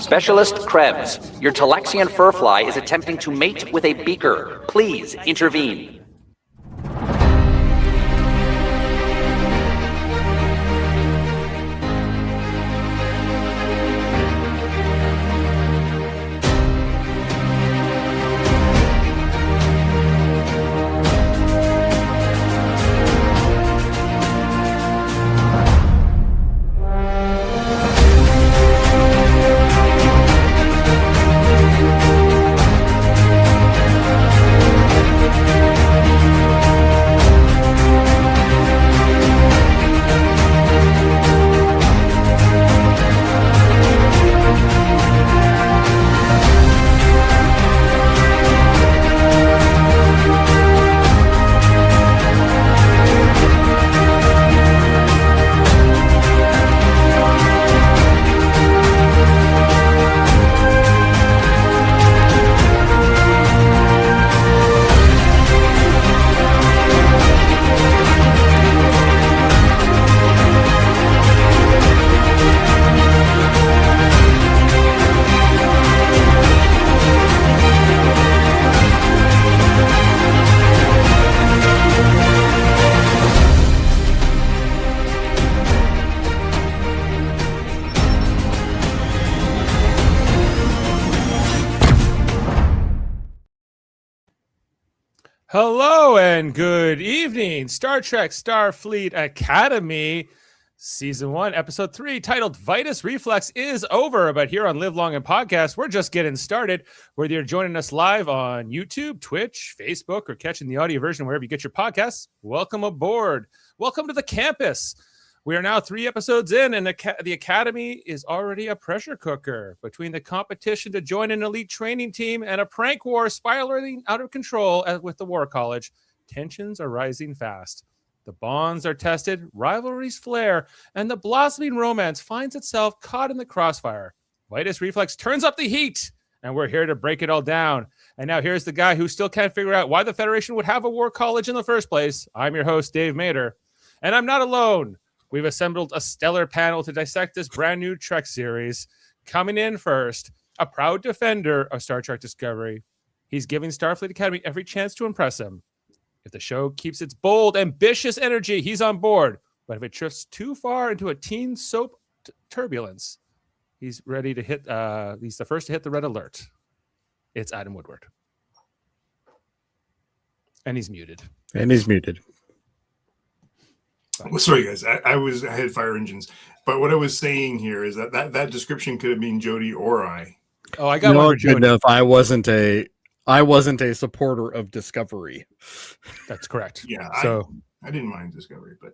Specialist Krebs, your Telexian furfly is attempting to mate with a beaker. Please intervene. Hello and good evening. Star Trek Starfleet Academy Season 1, Episode 3, titled Vitus Reflux is over. But here on Live Long and Podcast, we're just getting started. Whether you're joining us live on YouTube, Twitch, Facebook, or catching the audio version wherever you get your podcasts, welcome aboard. Welcome to the campus. We are now 3 episodes in, and the Academy is already a pressure cooker. Between the competition to join an elite training team and a prank war spiraling out of control with the War College, tensions are rising fast. The bonds are tested, rivalries flare, and the blossoming romance finds itself caught in the crossfire. Vitus Reflux turns up the heat, and we're here to break it all down. And now here's the guy who still can't figure out why the Federation would have a War College in the first place. I'm your host, Dave Mader, and I'm not alone. We've assembled a stellar panel to dissect this brand new Trek series. Coming in first, a proud defender of Star Trek Discovery. He's giving Starfleet Academy every chance to impress him. If the show keeps its bold, ambitious energy, he's on board. But if it drifts too far into a teen soap turbulence, he's ready to hit. He's the first to hit the red alert. It's Adam Woodward. And he's muted. Well, sorry, guys. I had fire engines, but what I was saying here is that description could have been Jody or I. Oh, I got one for Jody. Enough. I wasn't a supporter of Discovery. That's correct. Yeah, so I didn't mind Discovery, but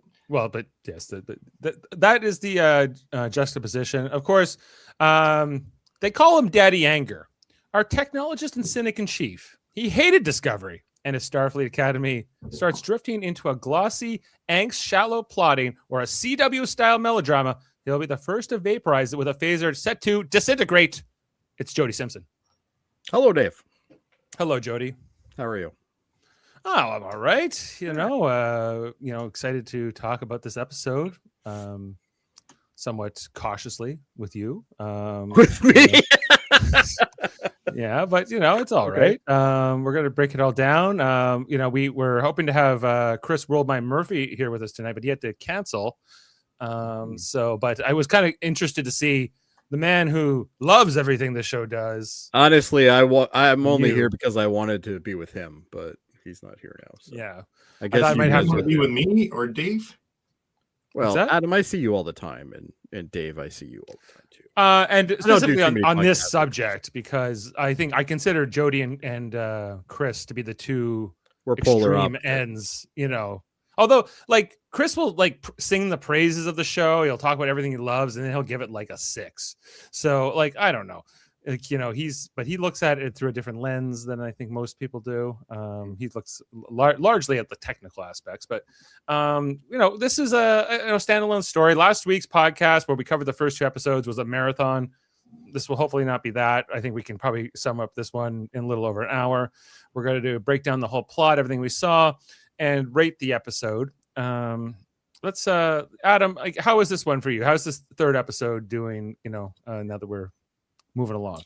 yes, that is the juxtaposition. Of course, they call him Daddy Anger, our technologist and cynic in chief. He hated Discovery. And if Starfleet Academy starts drifting into a glossy, angst-shallow plotting or a CW-style melodrama, he'll be the first to vaporize it with a phaser set to disintegrate. It's Jody Simpson. Hello, Dave. Hello, Jody. How are you? Oh, I'm all right. Excited to talk about this episode. Somewhat cautiously with you. With me? Yeah, but it's all right. We're gonna break it all down. We were hoping to have Chris Worldmine Murphy here with us tonight, but he had to cancel. But I was kind of interested to see the man who loves everything the show does. Honestly, I'm only here because I wanted to be with him, but he's not here now. So. Yeah, I guess I might have to be with me or Dave. Well, Adam, I see you all the time, and Dave, I see you all the time too. And specifically on this subject, because I think I consider Jody and Chris to be the two extreme ends. Although like Chris will sing the praises of the show, he'll talk about everything he loves, and then he'll give it like a 6. So I don't know. He looks at it through a different lens than I think most people do. He looks largely at the technical aspects, but this is a standalone story. Last week's podcast where we covered the first 2 episodes was a marathon. This will hopefully not be that. I think we can probably sum up this one in a little over an hour. We're going to break down the whole plot, everything we saw, and rate the episode. Let's Adam, how is this one for you? How's this 3rd episode doing? Now that we're moving along.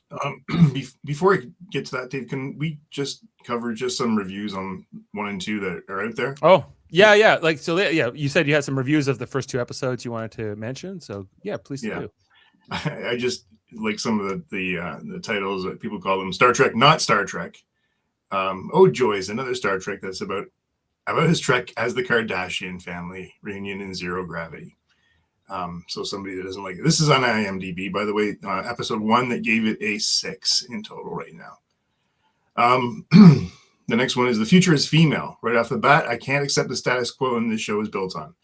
Before I get to that, Dave, can we just cover just some reviews on 1 and 2 that are out there? Oh, yeah. Like, so yeah, you said you had some reviews of the first 2 episodes you wanted to mention. So yeah, please do. I just like some of the titles that people call them. Star Trek, not Star Trek. Oh Joy is another Star Trek that's about his trek as the Kardashian family reunion in Zero Gravity. So somebody that doesn't like it. This is on IMDb, by the way, episode 1 that gave it a 6 in total right now. The next one is The Future is Female. Right off the bat, I can't accept the status quo this show is built on.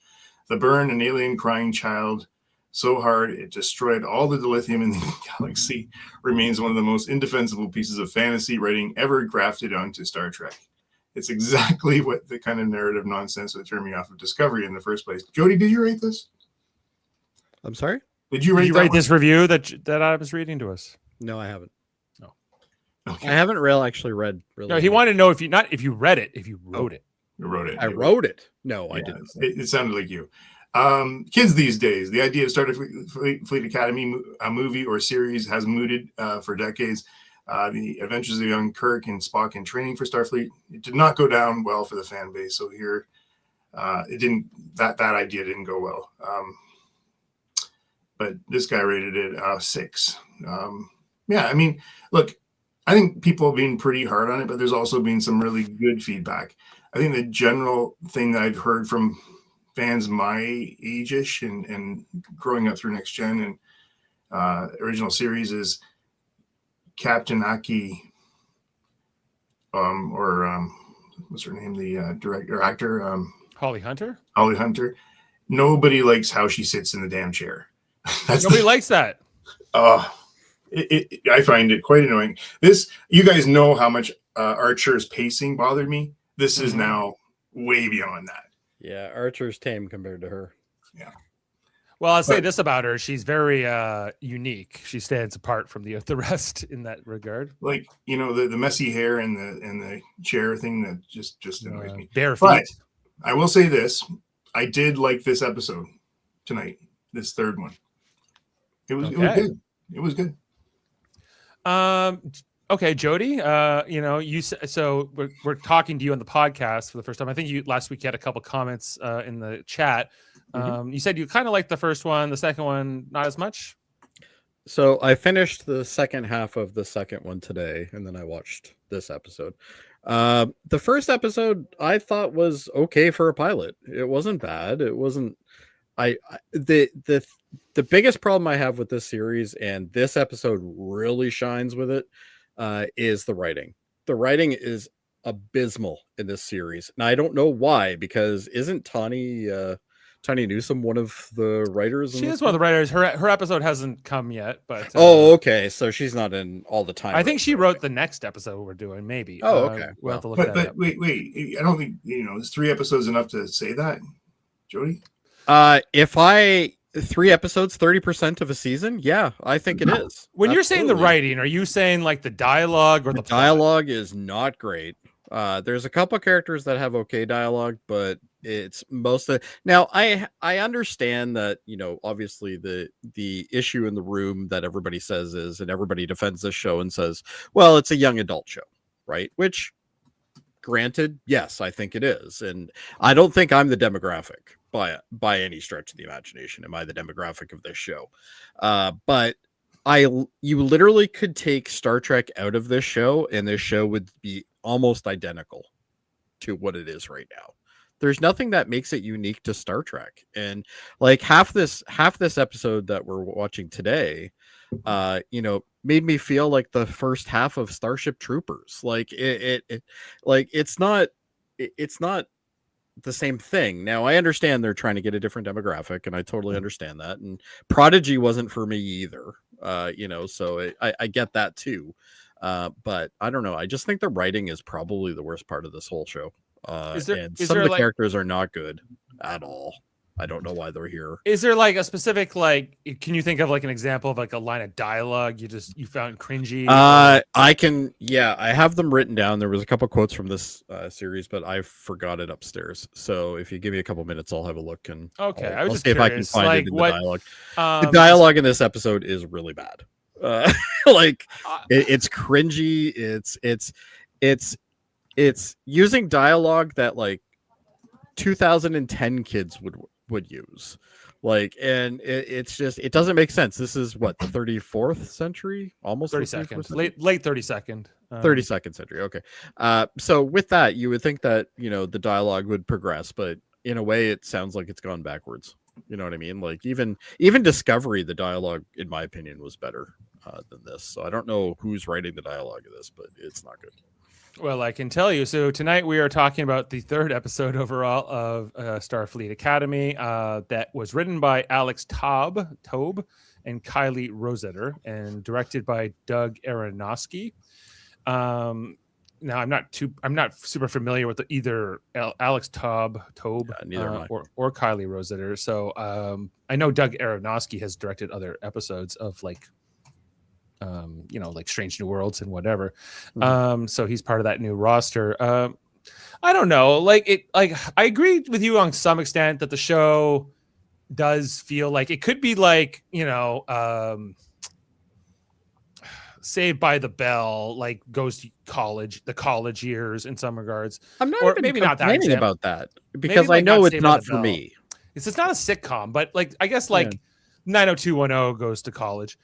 The burn, an alien crying child so hard it destroyed all the dilithium in the galaxy, remains one of the most indefensible pieces of fantasy writing ever grafted onto Star Trek. It's exactly what the kind of narrative nonsense that turned me off of Discovery in the first place. Jody, did you rate this? I'm sorry? Did you rate this review that I was reading to us? No, I haven't. No. Okay. I haven't actually read. Really. No, he wanted to know if you read it, if you wrote it. You wrote it. I wrote it. No, I didn't. It sounded like you. Kids these days, the idea of Starfleet Academy, a movie or series, has mooted for decades. The Adventures of Young Kirk and Spock in training for Starfleet. It did not go down well for the fan base. So here, it didn't. That idea didn't go well. But this guy rated it 6. Yeah, I mean, look, I think people have been pretty hard on it, but there's also been some really good feedback. I think the general thing that I've heard from fans my age-ish and growing up through Next Gen and original series is Captain Aki, what's her name? The actor, Holly Hunter. Holly Hunter. Nobody likes how she sits in the damn chair. Nobody likes that. I find it quite annoying. You guys know how much Archer's pacing bothered me. This is now way beyond that. Yeah, Archer's tame compared to her. Yeah. Well, I'll say this about her: she's very unique. She stands apart from the rest in that regard. Like, the messy hair and the chair thing that just annoys me. Bare feet. But I will say this: I did like this episode tonight. This third one. It was good. It was good. Okay, Jody. So we're talking to you on the podcast for the first time. I think last week you had a couple comments in the chat. You said you kind of liked the first one, the second one not as much. So I finished the second half of the second one today, and then I watched this episode. The first episode I thought was okay for a pilot. It wasn't bad. It wasn't. The biggest problem I have with this series, and this episode really shines with it, is the writing. The writing is abysmal in this series, and I don't know why. Because isn't Tawny Newsome one of the writers? She is one of the writers. Her episode hasn't come yet, but okay, so she's not in all the time. I think she wrote the next episode we're doing. Maybe. Okay. We'll have to look that up. Wait. I don't think is 3 episodes enough to say that, Jody? If 3 episodes, 30% of a season, yeah, I think it is. When you're saying the writing, are you saying like the dialogue or the dialogue is not great? There's a couple characters that have okay dialogue, but it's most of now. I understand that obviously the issue in the room that everybody says is, and everybody defends this show and says, well, it's a young adult show, right? Which, granted, yes, I think it is, and I don't think I'm the demographic by any stretch of the imagination. Am I the demographic of this show? But you literally could take Star Trek out of this show, and this show would be almost identical to what it is right now. There's nothing that makes it unique to Star Trek. And like half this episode that we're watching today, made me feel like the first half of Starship Troopers. Like it's not the same thing. Now I understand they're trying to get a different demographic, and I totally understand that. And Prodigy wasn't for me either. So I get that too. But I don't know. I just think the writing is probably the worst part of this whole show. And some of the characters are not good at all. I don't know why they're here. Is there like a specific, can you think of like an example of like a line of dialogue you found cringy? I have them written down. There was a couple quotes from this series, but I forgot it upstairs. So if you give me a couple minutes, I'll have a look and okay. I'll see if I can find it in the dialogue. The dialogue in this episode is really bad. Like it's cringy. It's using dialogue that like 2010 kids would use. Like, and it's just, it doesn't make sense. This is what, the 34th century, almost 32nd, late 32nd, 32nd century. Okay. So with that, you would think that, you know, the dialogue would progress, but in a way it sounds like it's gone backwards. You know what I mean? Like even Discovery, the dialogue, in my opinion, was better than this. So I don't know who's writing the dialogue of this, but it's not good. Well, I can tell you. So tonight we are talking about the third episode overall of Starfleet Academy that was written by Alex Taub and Kylie Rosetter and directed by Doug Aronofsky. Now I'm not super familiar with either Alex Taub or Kylie Rosetter. So I know Doug Aronofsky has directed other episodes of like Strange New Worlds and whatever. So he's part of that new roster. I don't know. I agree with you on some extent that the show does feel like it could be like, Saved by the Bell, like goes to the college years in some regards. I'm not or even maybe not that complaining about that because I know it's not for me. It's not a sitcom, but like I guess like 90210 goes to college.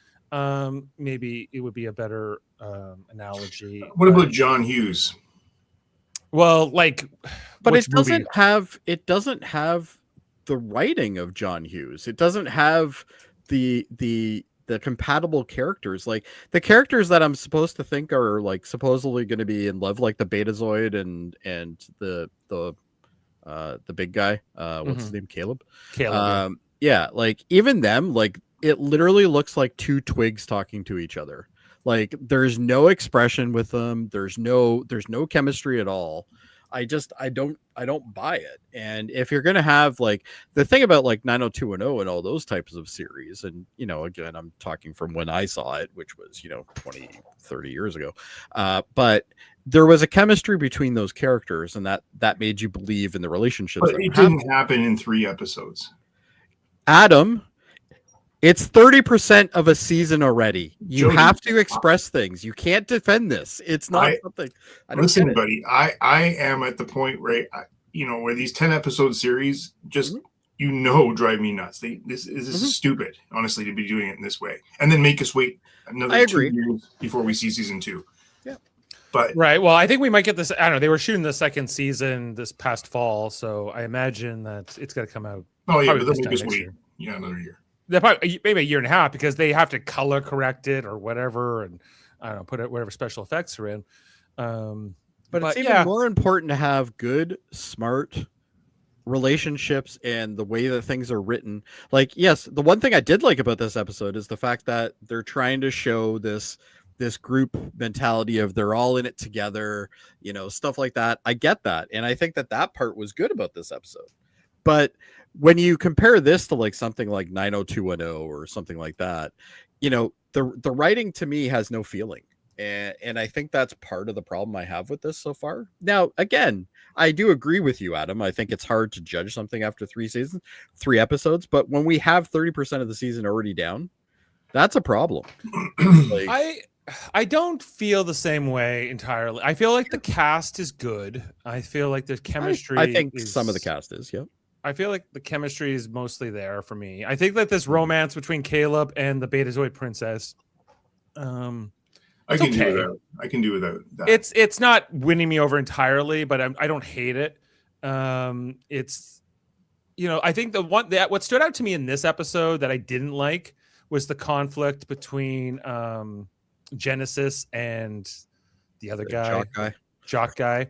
Maybe it would be a better analogy. What about John Hughes? But it doesn't have the writing of John Hughes. It doesn't have the compatible characters. Like the characters that I'm supposed to think are like supposedly going to be in love, like the Betazoid and the big guy. What's his name? Caleb. Yeah, like even them, like it literally looks like two twigs talking to each other. Like there's no expression with them. There's no chemistry at all. I don't buy it. And if you're going to have like the thing about like 90210 and all those types of series, and, again, I'm talking from when I saw it, which was, 20, 30 years ago. But there was a chemistry between those characters and that made you believe in the relationships. But it didn't happen in 3 episodes. Adam, it's 30% of a season already. You have to express things. You can't defend this. It's not something. Listen, buddy, I am at the point where, where these 10 episode series just, drive me nuts. This is stupid, honestly, to be doing it in this way. And then make us wait another 2 years before we see season 2. Yeah. But right. Well, I think we might get this. I don't know. They were shooting the second season this past fall. So I imagine that it's going to come out. Oh, yeah, but they'll make us wait. Yeah, another year. Probably, maybe a year and a half because they have to color correct it or whatever, and I don't know, put it whatever special effects are in. But it's even more important to have good, smart relationships and the way that things are written. Like, yes, the one thing I did like about this episode is the fact that they're trying to show this group mentality of they're all in it together, stuff like that. I get that, and I think that part was good about this episode. But when you compare this to like something like 90210 or something like that, the writing to me has no feeling. And I think that's part of the problem I have with this so far. Now, again, I do agree with you, Adam. I think it's hard to judge something after 3 episodes. But when we have 30% of the season already down, that's a problem. I don't feel the same way entirely. I feel like the cast is good. I feel like the chemistry. I think some of the cast is, yep. I feel like the chemistry is mostly there for me. I think that this romance between Caleb and the Betazoid princess, I can do without that. It's not winning me over entirely, but I don't hate it. It's, I think what stood out to me in this episode that I didn't like was the conflict between Genesis and the other guy. Jock guy.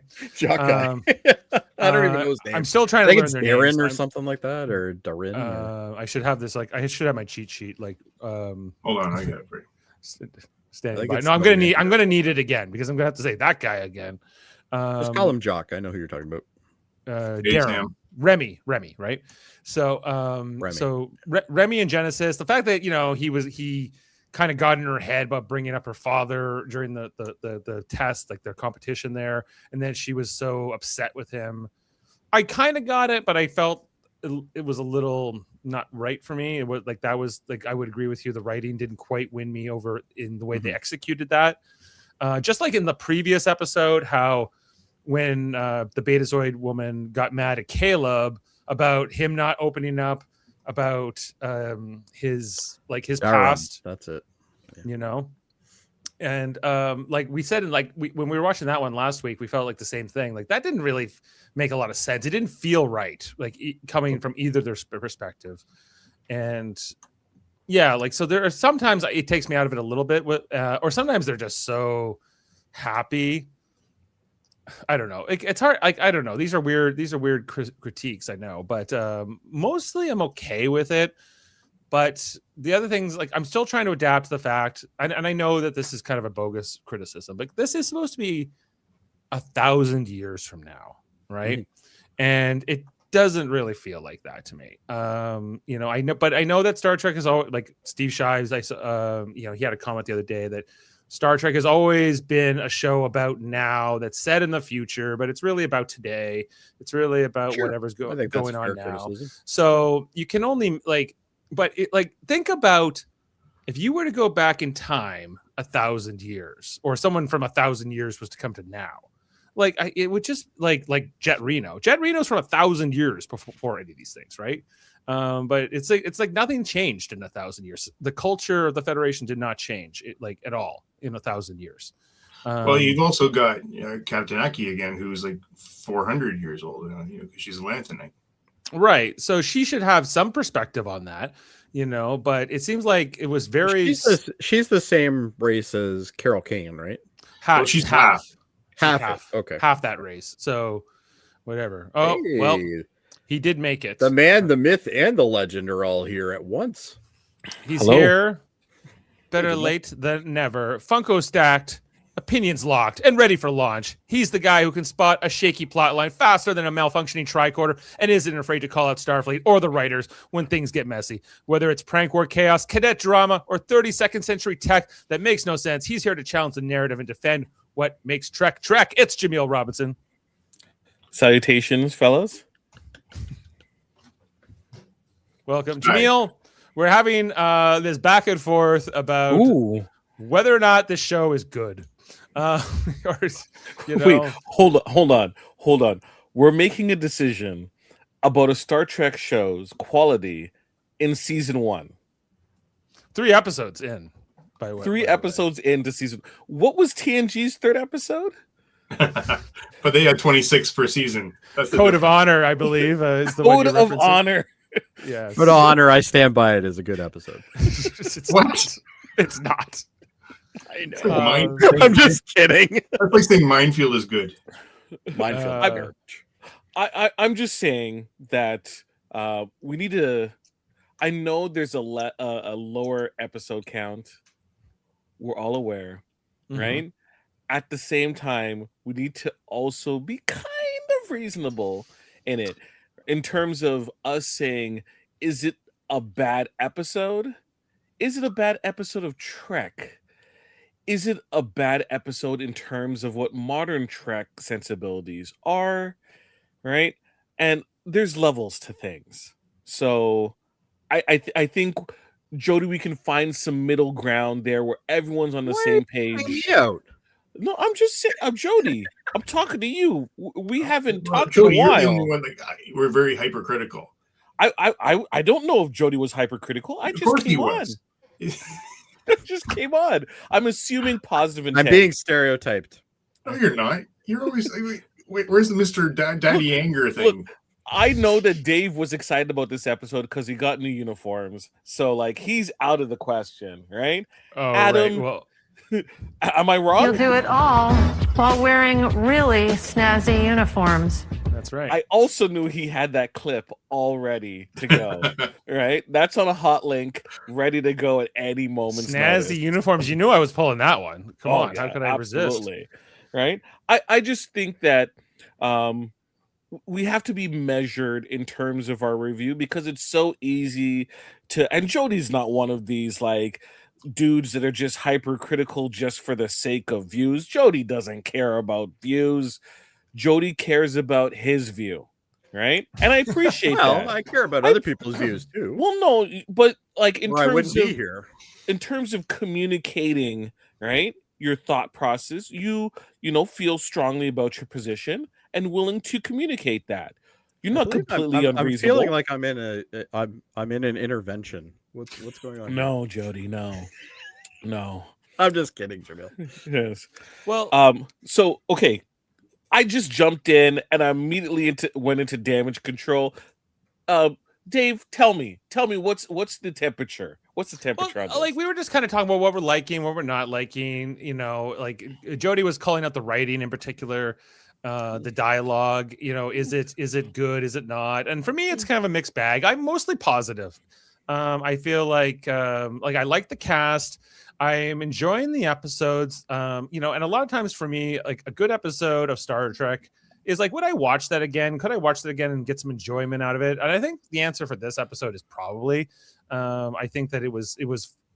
I don't even know his name. I'm still trying to learn their Darren names. or something like that, or Darren. I should have this. I should have my cheat sheet. Hold on, I got it for you. Standing by. No, I'm gonna need it again because I'm gonna have to say that guy again. Just call him Jock. I know who you're talking about. Darren. Remy, right? So, Remy and Genesis. The fact that he kind of got in her head about bringing up her father during the test, like their competition there, and then she was so upset with him. I kind of got it, but I felt it was a little not right for me. It was like that was like I would agree with you. The writing didn't quite win me over in the way they executed that. Just like in the previous episode, how when the Betazoid woman got mad at Caleb about him not opening up about his past. That's it. You know, and like we said, when we were watching that one last week, we felt like the same thing. Like that didn't really make a lot of sense. It didn't feel right, like coming from either their perspective. And yeah, like so there are sometimes it takes me out of it a little bit, or sometimes they're just so happy. I don't know. It's hard. Like I don't know. These are weird critiques. I know, but mostly I'm okay with it. But the other things, like I'm still trying to adapt to the fact, and I know that this is kind of a bogus criticism, but this is supposed to be 1,000 years from now, right? Mm-hmm. And it doesn't really feel like that to me. You know, I know that Star Trek is all like Steve Shives. You know, he had a comment the other day that Star Trek has always been a show about now that's set in the future, but it's really about today. It's really about whatever's going on now. Criticism. So you can only think about if you were to go back in time 1,000 years, or someone from 1,000 years was to come to now, it would just like Jet Reno. Jet Reno's from 1,000 years before any of these things, right? But it's like nothing changed in 1,000 years. The culture of the Federation did not change at all in 1,000 years. Well, you've also got Captain Aki again, who's like 400 years old, because she's a Lanthanite. Right. So she should have some perspective on that, but it seems like it was very... She's the same race as Carol Kane, right? She's half. Okay. Half that race. So whatever. Oh, hey. Well, he did make it. The man, the myth, and the legend are all here at once. He's here. Better late than never. Funko stacked, opinions locked, and ready for launch. He's the guy who can spot a shaky plot line faster than a malfunctioning tricorder and isn't afraid to call out Starfleet or the writers when things get messy. Whether it's prank war chaos, cadet drama, or 32nd century tech that makes no sense, he's here to challenge the narrative and defend what makes Trek Trek. It's Jameel Robinson. Salutations, fellas. Welcome, Jameel. We're having this back and forth about whether or not this show is good. Wait, hold on. We're making a decision about a Star Trek show's quality in season 1. 3 episodes in, by the way. 3 episodes into season. What was TNG's 3rd episode? But they had 26 per season. That's Code of Honor, I believe, is the Code of Honor. Yes. Code of Honor, I stand by it, is a good episode. It's not. I know. I'm just kidding. That's like saying Minefield is good. Minefield. I'm just saying that we need to. I know there's a lower episode count. We're all aware, right? At the same time, we need to also be kind of reasonable in it, in terms of us saying, is it a bad episode? Is it a bad episode of Trek? Is it a bad episode in terms of what modern Trek sensibilities are, right? And there's levels to things. So I think, Jody, we can find some middle ground there where everyone's on the same page. No, I'm just saying, I'm Jody. I'm talking to you. We haven't talked in a while. You're the only one we're very hypercritical. I don't know if Jody was hypercritical. I just came on. Just came on. I'm assuming positive intent. I'm being stereotyped. No, you're not. You're always wait. Where's the Mr. Daddy Anger thing? Look, I know that Dave was excited about this episode because he got new uniforms. So he's out of the question, right? Oh, Adam, right. Well, am I wrong? You'll do it all while wearing really snazzy uniforms. That's right. I also knew he had that clip all ready to go. Right? That's on a hot link, ready to go at any moment. Snazzy uniforms. You knew I was pulling that one. Come on. How could I resist? Right? I just think that we have to be measured in terms of our review, because it's so easy to, and Jody's not one of these dudes that are just hypercritical just for the sake of views. Jody doesn't care about views. Jody cares about his view, right? And I appreciate Well, that. I care about other people's views too. Well, no, but like in Or I wouldn't terms of be here. in terms of communicating, right, your thought process, you feel strongly about your position and willing to communicate that. You're I not believe completely I'm feeling unreasonable. like I'm in I'm in an intervention. What's going on? No, Jody, no. I'm just kidding, Jamil. Yes. Well, So okay, I just jumped in and I immediately went into damage control. Dave, tell me what's the temperature? What's the temperature on this? like we were just kind of talking about what we're liking, what we're not liking. Like Jody was calling out the writing in particular, the dialogue. Is it good? Is it not? And for me, it's kind of a mixed bag. I'm mostly positive. I feel like I like the cast. I am enjoying the episodes. And a lot of times for me, like a good episode of Star Trek is like, would I watch that again? Could I watch that again and get some enjoyment out of it? And I think the answer for this episode is probably. I think that it was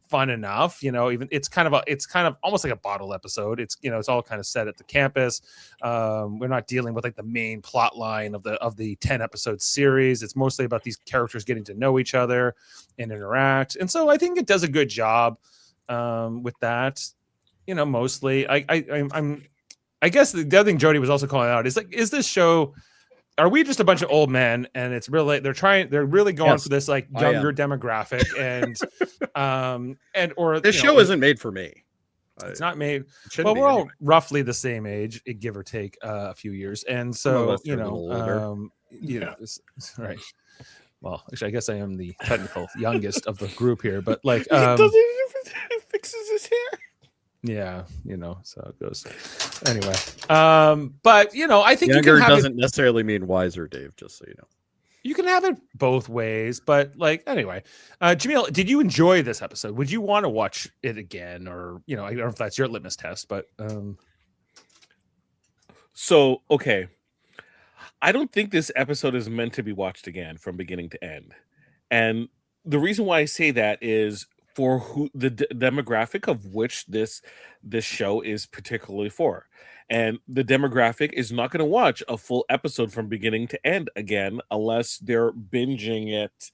fun enough. Even it's kind of almost like a bottle episode. It's it's all kind of set at the campus. We're not dealing with like the main plot line of the 10 episode series. It's mostly about these characters getting to know each other and interact. And so I think it does a good job with that. Mostly. I guess the other thing Jody was also calling out is like, is this show, are we just a bunch of old men and it's really, they're really going Yes, for this like younger demographic or this show isn't made for me. It's not made. It Well, be we're all anyway. roughly the same age, give or take a few years. And so, us are a little older. right. Well, actually, I guess I am the technical youngest of the group here, but like, it fixes his hair. yeah, so it goes. Anyway, but I think Younger you can have doesn't necessarily mean wiser, Dave. Just so you know, you can have it both ways. But like, anyway, Jamil, did you enjoy this episode? Would you want to watch it again, or I don't know if that's your litmus test, but So okay, I don't think this episode is meant to be watched again from beginning to end, and the reason why I say that is for who the demographic of which this show is particularly for. And the demographic is not going to watch a full episode from beginning to end again unless they're binging it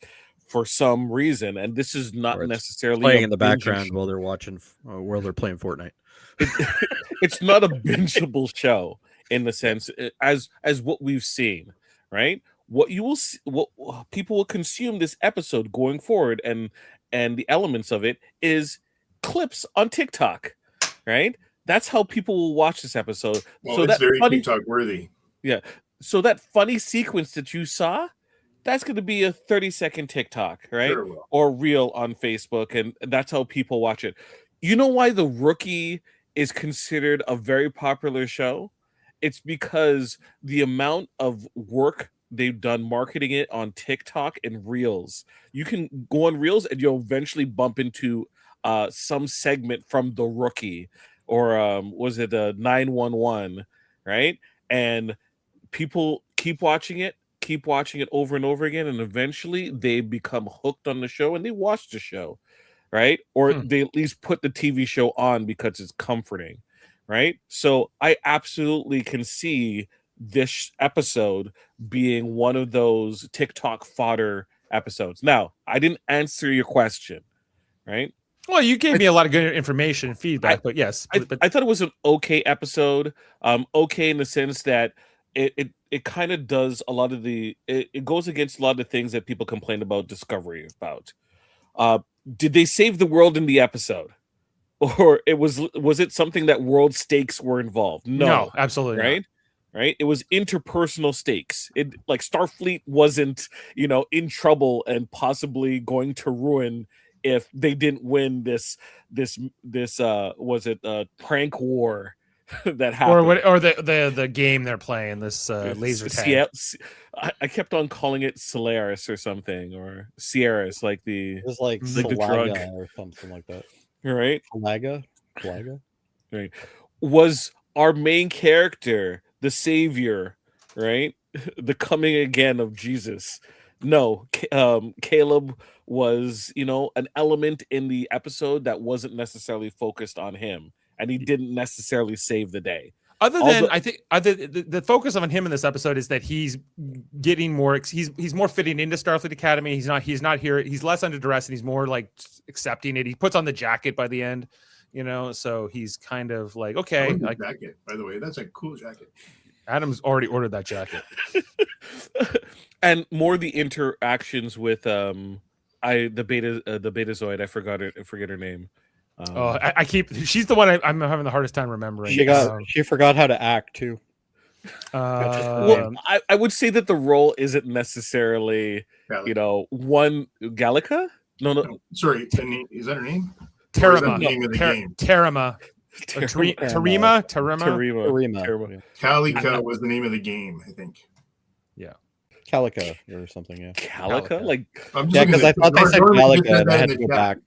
for some reason. And this is not Or it's necessarily playing a in the binging background show. while they're watching, while they're playing Fortnite. It's not a bingeable show in the sense as what we've seen, right? What you will see, what people will consume this episode going forward, and the elements of it is clips on TikTok, right? That's how people will watch this episode. Well, So it's that very funny, TikTok worthy. yeah. So that funny sequence that you saw, that's going to be a 30-second TikTok, right? Sure will. Or reel on Facebook, and that's how people watch it. You know why The Rookie is considered a very popular show? It's because the amount of work they've done marketing it on TikTok and Reels. You can go on Reels and you'll eventually bump into some segment from The Rookie, or was it a 911, right? And people keep watching it over and over again, and eventually they become hooked on the show and they watch the show, right? Or they at least put the TV show on because it's comforting, right? So I absolutely can see this episode being one of those TikTok fodder episodes. Now, I didn't answer your question, right? well, you gave me a lot of good information and feedback, but yes, I thought it was an okay episode. Okay in the sense that it kind of does a lot of it goes against a lot of the things that people complain about Discovery about. Did they save the world in the episode? Or was it something that world stakes were involved? no, absolutely right? not. Right? It was interpersonal stakes. It like Starfleet wasn't, in trouble and possibly going to ruin if they didn't win this was it prank war that happened. Or the game they're playing, this laser tag. I kept on calling it Solaris or something, or Sierras, like It was like the drug, Salaga or something like that. right? Salaga? Right. Was our main character the savior, right? The coming again of Jesus. No, Caleb was, an element in the episode that wasn't necessarily focused on him, and he didn't necessarily save the day. Other than I think the focus on him in this episode is that he's getting more. He's more fitting into Starfleet Academy. He's not here. He's less under duress and he's more like accepting it. He puts on the jacket by the end, So he's kind of like, okay. Like, jacket, by the way, that's a cool jacket. Adam's already ordered that jacket. And more the interactions with the Betazoid. I forget her name. She's the one I'm having the hardest time remembering. She forgot how to act too. Well, I would say that the role isn't necessarily, one Gallica. No. Sorry, is that her name? Terima. The name of the game? Terima. Terima. Calica was the name of the game, I think. Yeah. Calica or something. Yeah. Calica? Like, because I thought they said Calica and I had to go back.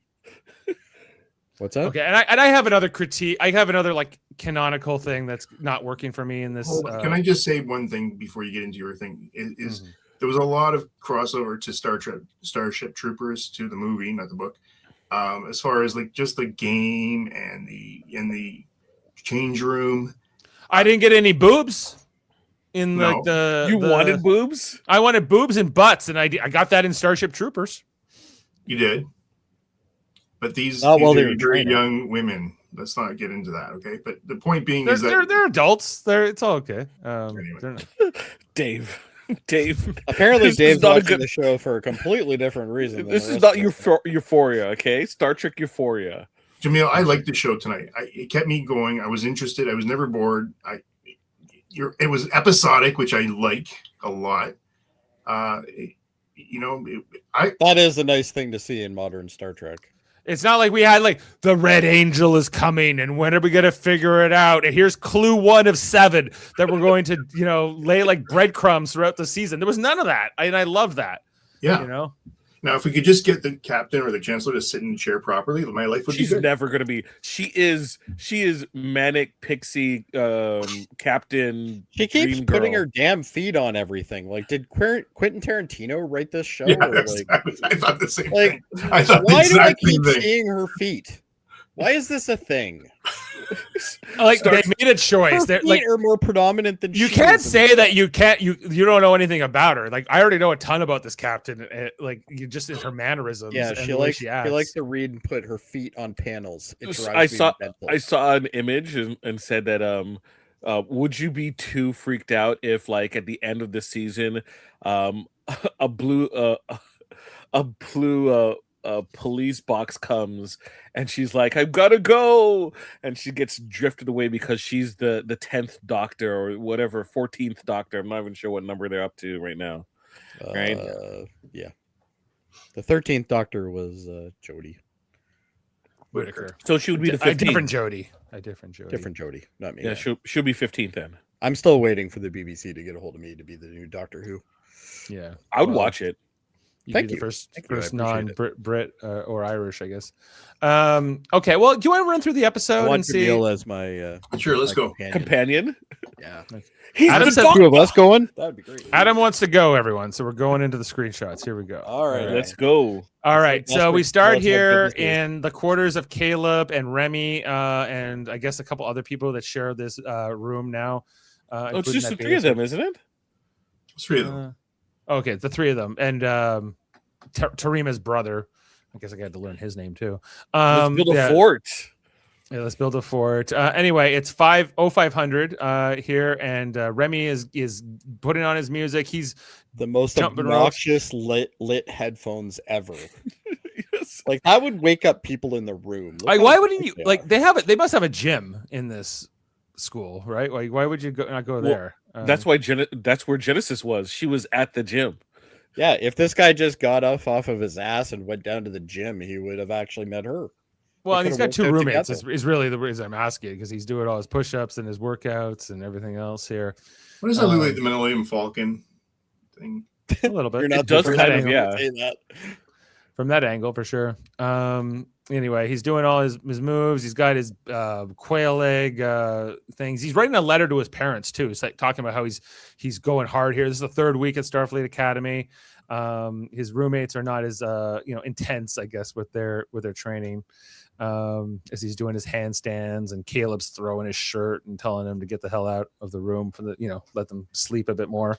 What's up? Okay, and I have another critique. I have another like canonical thing that's not working for me in this. Can I just say one thing before you get into your thing? There was a lot of crossover to Starship Troopers, to the movie, not the book. As far as like just the game and the change room. I didn't get any boobs in You wanted boobs? I wanted boobs and butts, and I got that in Starship Troopers. You did. But these they're very young women. Let's not get into that, okay? But the point being is that they're adults. It's all okay. Anyway. Dave. Apparently, Dave's watching the show for a completely different reason. This is not Euphoria, okay? Star Trek Euphoria. Jamil, I liked the show tonight. It kept me going. I was interested. I was never bored. It was episodic, which I like a lot. That is a nice thing to see in modern Star Trek. It's not like we had like the Red Angel is coming and when are we going to figure it out? And here's clue 1 of 7 that we're going to, lay like breadcrumbs throughout the season. There was none of that. And I love that. Yeah. Now, if we could just get the captain or the chancellor to sit in the chair properly, my life would be good. She's never going to be. She is manic pixie captain. She keeps putting her damn feet on everything. Like, did Quentin Tarantino write this show? Yeah, I thought the same thing. I thought why do I keep seeing her feet? Why is this a thing? Like they made a choice. Her feet are more predominant than you can't say that you don't know anything about her. Like I already know a ton about this captain. Like you just in her mannerisms. Yeah, she likes to read and put her feet on panels. I saw an image and said that would you be too freaked out if like at the end of the season a blue police box comes and she's like, I've got to go, and she gets drifted away because she's the 10th Doctor or whatever, 14th Doctor. I'm not even sure what number they're up to right now. Right? Yeah. The 13th Doctor was Jodie Whittaker. So she would be the 15th. A different Jodie, not me. Yeah, she'll be 15th then. I'm still waiting for the BBC to get a hold of me to be the new Doctor Who. Yeah, I would watch it. Thank you. First non-Brit or Irish, I guess. Okay, well, do you want to run through the episode and see? As my sure, let's go. Companion. Yeah. Adam said 2 of us going. That'd be great. Adam wants to go, everyone. So we're going into the screenshots. Here we go. All right. Let's go. All right. So we start here in the quarters of Caleb and Remy, and I guess a couple other people that share this room now. It's just the 3 of them, isn't it? It's 3 of them. Okay, the 3 of them, and Tarima's brother. I guess I got to learn his name too. Let's build a fort. Yeah, let's build a fort. Anyway, it's 5:05 here, and Remy is putting on his music. He's the most obnoxious lit headphones ever. Yes. Like that would wake up people in the room. Like, why wouldn't you? Like they have it. They must have a gym in this school, right? Like, why would you not go there? That's why that's where Genesis was. She was at the gym. Yeah, if this guy just got off of his ass and went down to the gym, he would have actually met her. Well, and he's got 2 roommates. Is really the reason I'm asking, because he's doing all his push-ups and his workouts and everything else here. What does that look like? The Millennium Falcon thing? A little bit. It does kind of, yeah. From that angle, for sure. anyway, he's doing all his moves. He's got his quail leg things. He's writing a letter to his parents too. It's like talking about how he's going hard here. This is the third week at Starfleet Academy. His roommates are not as intense, I guess, with their training. As he's doing his handstands, and Caleb's throwing his shirt and telling him to get the hell out of the room for let them sleep a bit more.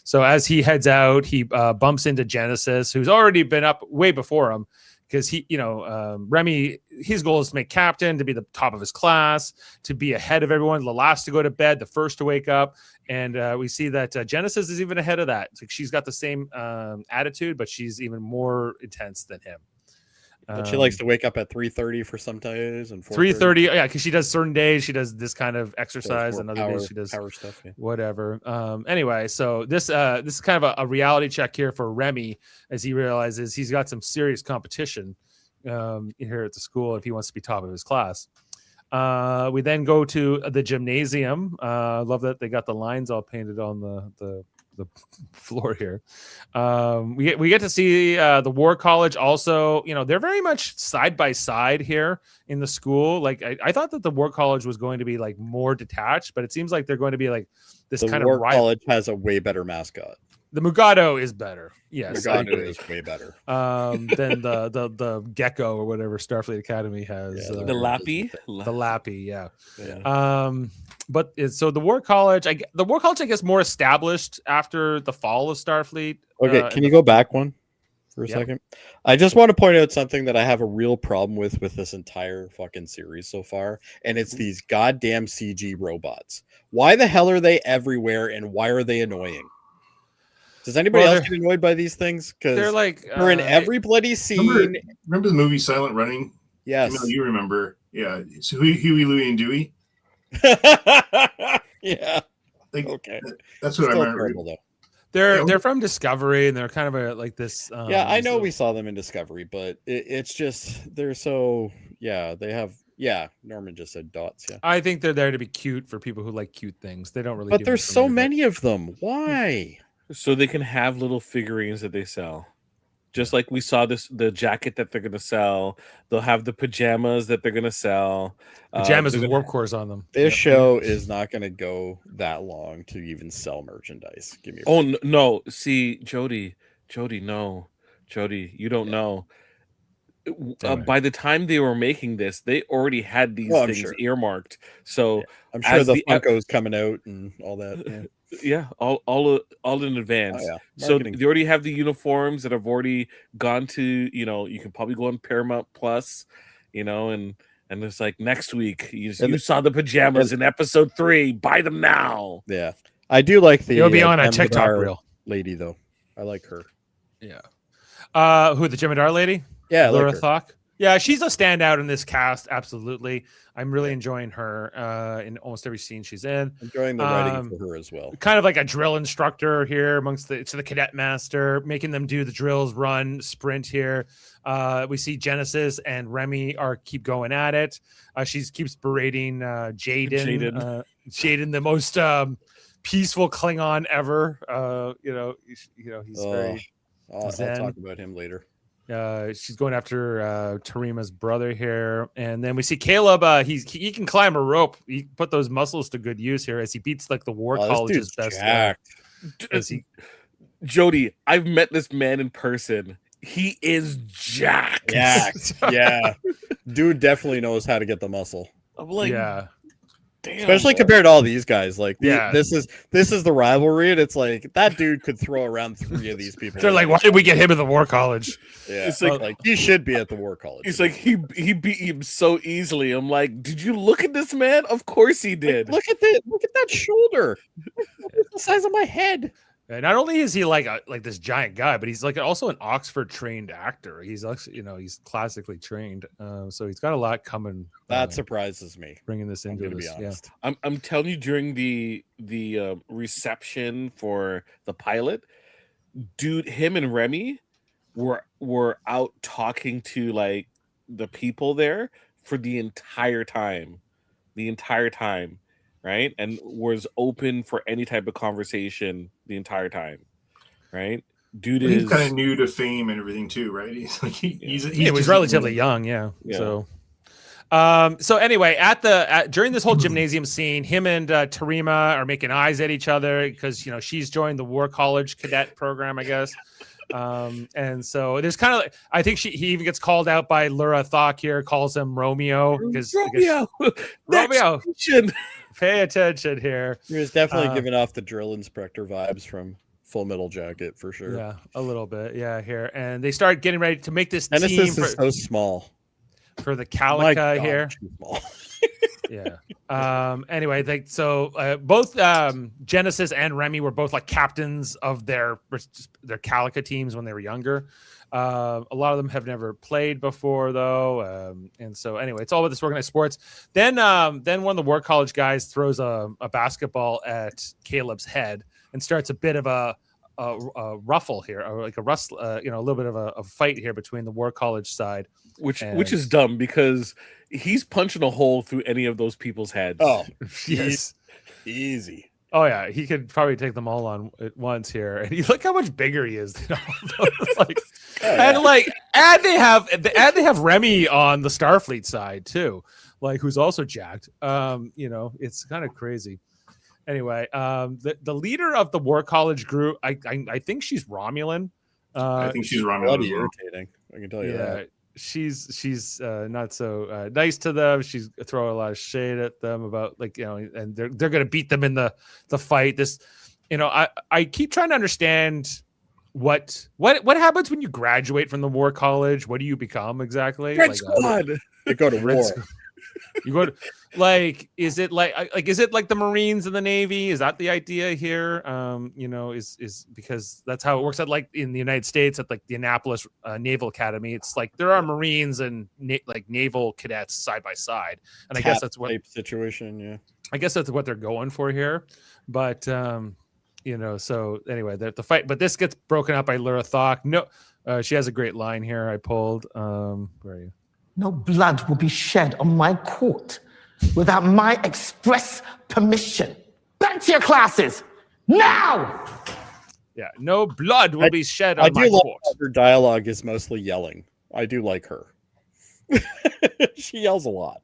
So as he heads out, he bumps into Genesis, who's already been up way before him. Because Remy, his goal is to make captain, to be the top of his class, to be ahead of everyone, the last to go to bed, the first to wake up. And we see that Genesis is even ahead of that. It's like she's got the same attitude, but she's even more intense than him. But she likes to wake up at 3:30 for some days and 3:30. Yeah, because she does certain days she does this kind of exercise, and other days she does power stuff. Yeah. Whatever. Anyway, so this is kind of a reality check here for Remy, as he realizes he's got some serious competition here at the school if he wants to be top of his class. We then go to the gymnasium. Love that they got the lines all painted on the floor here. We get to see the War College also. They're very much side by side here in the school. Like I thought that the War College was going to be like more detached, but it seems like they're going to be like this kind of War College has a way better mascot. The Mugado is better. Yes, Mugado is way better than the Gecko or whatever Starfleet Academy has. The Lappy. The Lappy, yeah. But so the War College, I guess, more established after the fall of Starfleet. Okay, can you go back one for a second? I just want to point out something that I have a real problem with this entire fucking series so far, and it's these goddamn CG robots. Why the hell are they everywhere, and why are they annoying? Does anybody else get annoyed by these things? Because they're like they're in every bloody scene. Remember the movie Silent Running? Yes, you remember. Yeah, so Huey, Louie, and Dewey. Yeah. Okay. That's what I remember. Though. They're from Discovery, and they're kind of like this. I know we saw them in Discovery, but it's just they're so they have. Yeah, Norman just said dots. Yeah, I think they're there to be cute for people who like cute things. They don't really. But there's so many of them. Why? So they can have little figurines that they sell. Just like we saw the jacket that they're going to sell. They'll have the pajamas that they're going to sell. Pajamas with warp cores on them. This show is not going to go that long to even sell merchandise. Give me no. See, Jody, no. Jody, you don't know. By the time they were making this, they already had these things earmarked. So I'm sure the Funko's coming out and all that. Yeah. Yeah, all in advance. Oh, yeah. So they already have the uniforms that have already gone to, you can probably go on Paramount Plus, and it's like next week you saw the pajamas in episode 3. Buy them now. Yeah, I do like the. You'll be on a TikTok reel lady though. I like her. Yeah. Who, the Jem'Hadar lady? Yeah, Laura Thok. Yeah, she's a standout in this cast. Absolutely. I'm really enjoying her in almost every scene she's in. Enjoying the writing for her as well. Kind of like a drill instructor here amongst the cadet master, making them do the drills, run, sprint here. We see Genesis and Remy keep going at it. She keeps berating Jaden. Jaden, the most peaceful Klingon ever. He's very zen. I'll talk about him later. She's going after Tarima's brother here, and then we see Caleb. He can climb a rope. He put those muscles to good use here as he beats like the War College's best. Jody, I've met this man in person. He is jacked. Yeah. Dude definitely knows how to get the muscle. I'm like, damn, especially compared to all these guys. Like, this is the rivalry, and it's like that dude could throw around 3 of these people. They're like, why did we get him at the War College? Yeah, it's like he should be at the War College. He's like, he beat him so easily. I'm like, did you look at this man? Of course he did. Like, look at that shoulder. It's the size of my head. And not only is he like this giant guy, but he's like also an Oxford trained actor. He's actually, he's classically trained. So he's got a lot coming. That surprises me. Bringing this into this. Be honest. Yeah. I'm telling you, during the reception for the pilot, dude, him and Remy were out talking to like the people there for the entire time. Right, and was open for any type of conversation the entire time, right? Dude He's is kind of new to fame and everything too, right? He's like he was He's relatively young, yeah. Yeah. So anyway, during this whole gymnasium scene, him and Tarima are making eyes at each other because she's joined the War College cadet program, I guess. And so there's kind of like, I think he even gets called out by Laura Thok here, calls him Romeo because Romeo. Romeo, Action. pay attention here. He was definitely giving off the drill inspector vibes from Full Metal Jacket for sure. Yeah, a little bit. Yeah, here. And they start getting ready to make this Genesis team is so small. for the My Calica God, here. too small. Yeah. Anyway, both Genesis and Remy were both like captains of their Calica teams when they were younger. A lot of them have never played before though. And so anyway, it's all about this organized sports. Then one of the War College guys throws a basketball at Caleb's head and starts a bit of a ruffle here, or like a rustle, a little bit of a fight here between the War College side. Which is dumb because he's punching a hole through any of those people's heads. Oh, Yes. easy. Oh yeah, he could probably take them all on at once here. And you look how much bigger he is than all those. And they have Remy on the Starfleet side too, like who's also jacked. It's kind of crazy. Anyway, the leader of the War College group, I think she's Romulan. I think she's Romulan. Bloody irritating. I can tell you that. She's not so nice to them. She's throwing a lot of shade at them about and they're gonna beat them in the fight. This, I keep trying to understand what happens when you graduate from the War College. What do you become exactly? Red Squad. They go to war. You go to, is it like the Marines and the Navy? Is that the idea here? Is because that's how it works out. Like in the United States at like the Annapolis Naval Academy, it's like there are Marines and naval cadets side by side, and I guess that's what type situation. Yeah, I guess that's what they're going for here. But so anyway, the fight. But this gets broken up by Laura Thok. No, she has a great line here. I pulled. Where are you? No blood will be shed on my court without my express permission. Back to your classes, now! Yeah, no blood will be shed on I my do like court. her dialogue is mostly yelling. I do like her. She yells a lot.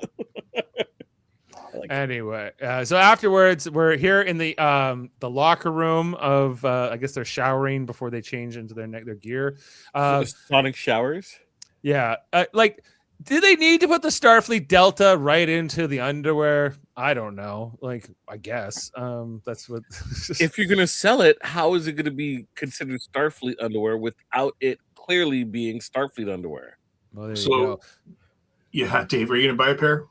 Anyway, so afterwards, we're here in the locker room of I guess they're showering before they change into their gear. Sonic showers. Yeah, do they need to put the Starfleet Delta right into the underwear? I don't know. I guess that's what. If you're gonna sell it, how is it gonna be considered Starfleet underwear without it clearly being Starfleet underwear? Well, there you go. Yeah, Dave, are you gonna buy a pair?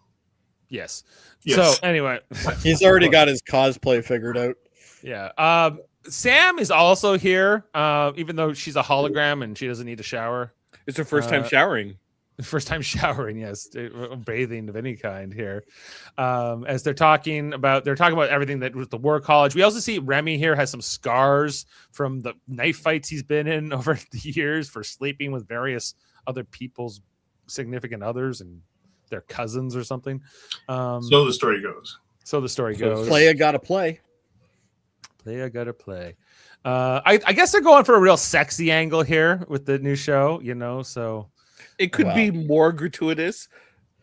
Yes. Yes. So anyway, He's already got his cosplay figured out. Yeah. Sam is also here, even though she's a hologram and she doesn't need a shower. It's her first time showering. First time showering, yes, bathing of any kind here. As they're talking about everything that with the War College. We also see Remy here has some scars from the knife fights he's been in over the years for sleeping with various other people's significant others and their cousins or something. So the story goes. Playa gotta play. Playa gotta play. I guess they're going for a real sexy angle here with the new show, so. It could be more gratuitous.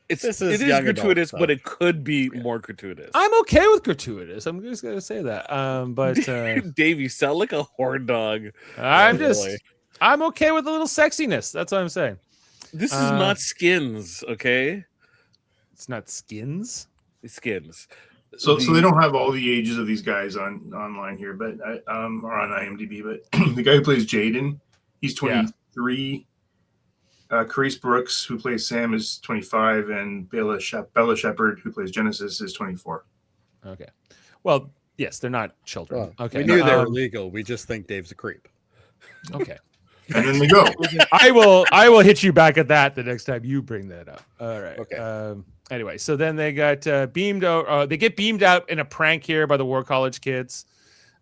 It is gratuitous, but it could be more gratuitous. I'm okay with gratuitous. I'm just gonna say that. But Dave, you sound like a horn dog. I'm okay with a little sexiness. That's what I'm saying. This is not Skins, okay? It's not Skins. It's Skins. So they don't have all the ages of these guys online here, but or on IMDb. But the guy who plays Jaden, he's 23. Yeah. Carice Brooks, who plays Sam, is 25, and Bella Shepard, who plays Genesis, is 24. Okay. Well, yes, they're not children. Okay. We knew they were legal. We just think Dave's a creep. Okay. And then they go. I will hit you back at that the next time you bring that up. All right. Okay. Anyway, so then they got beamed out. They get beamed out in a prank here by the War College kids.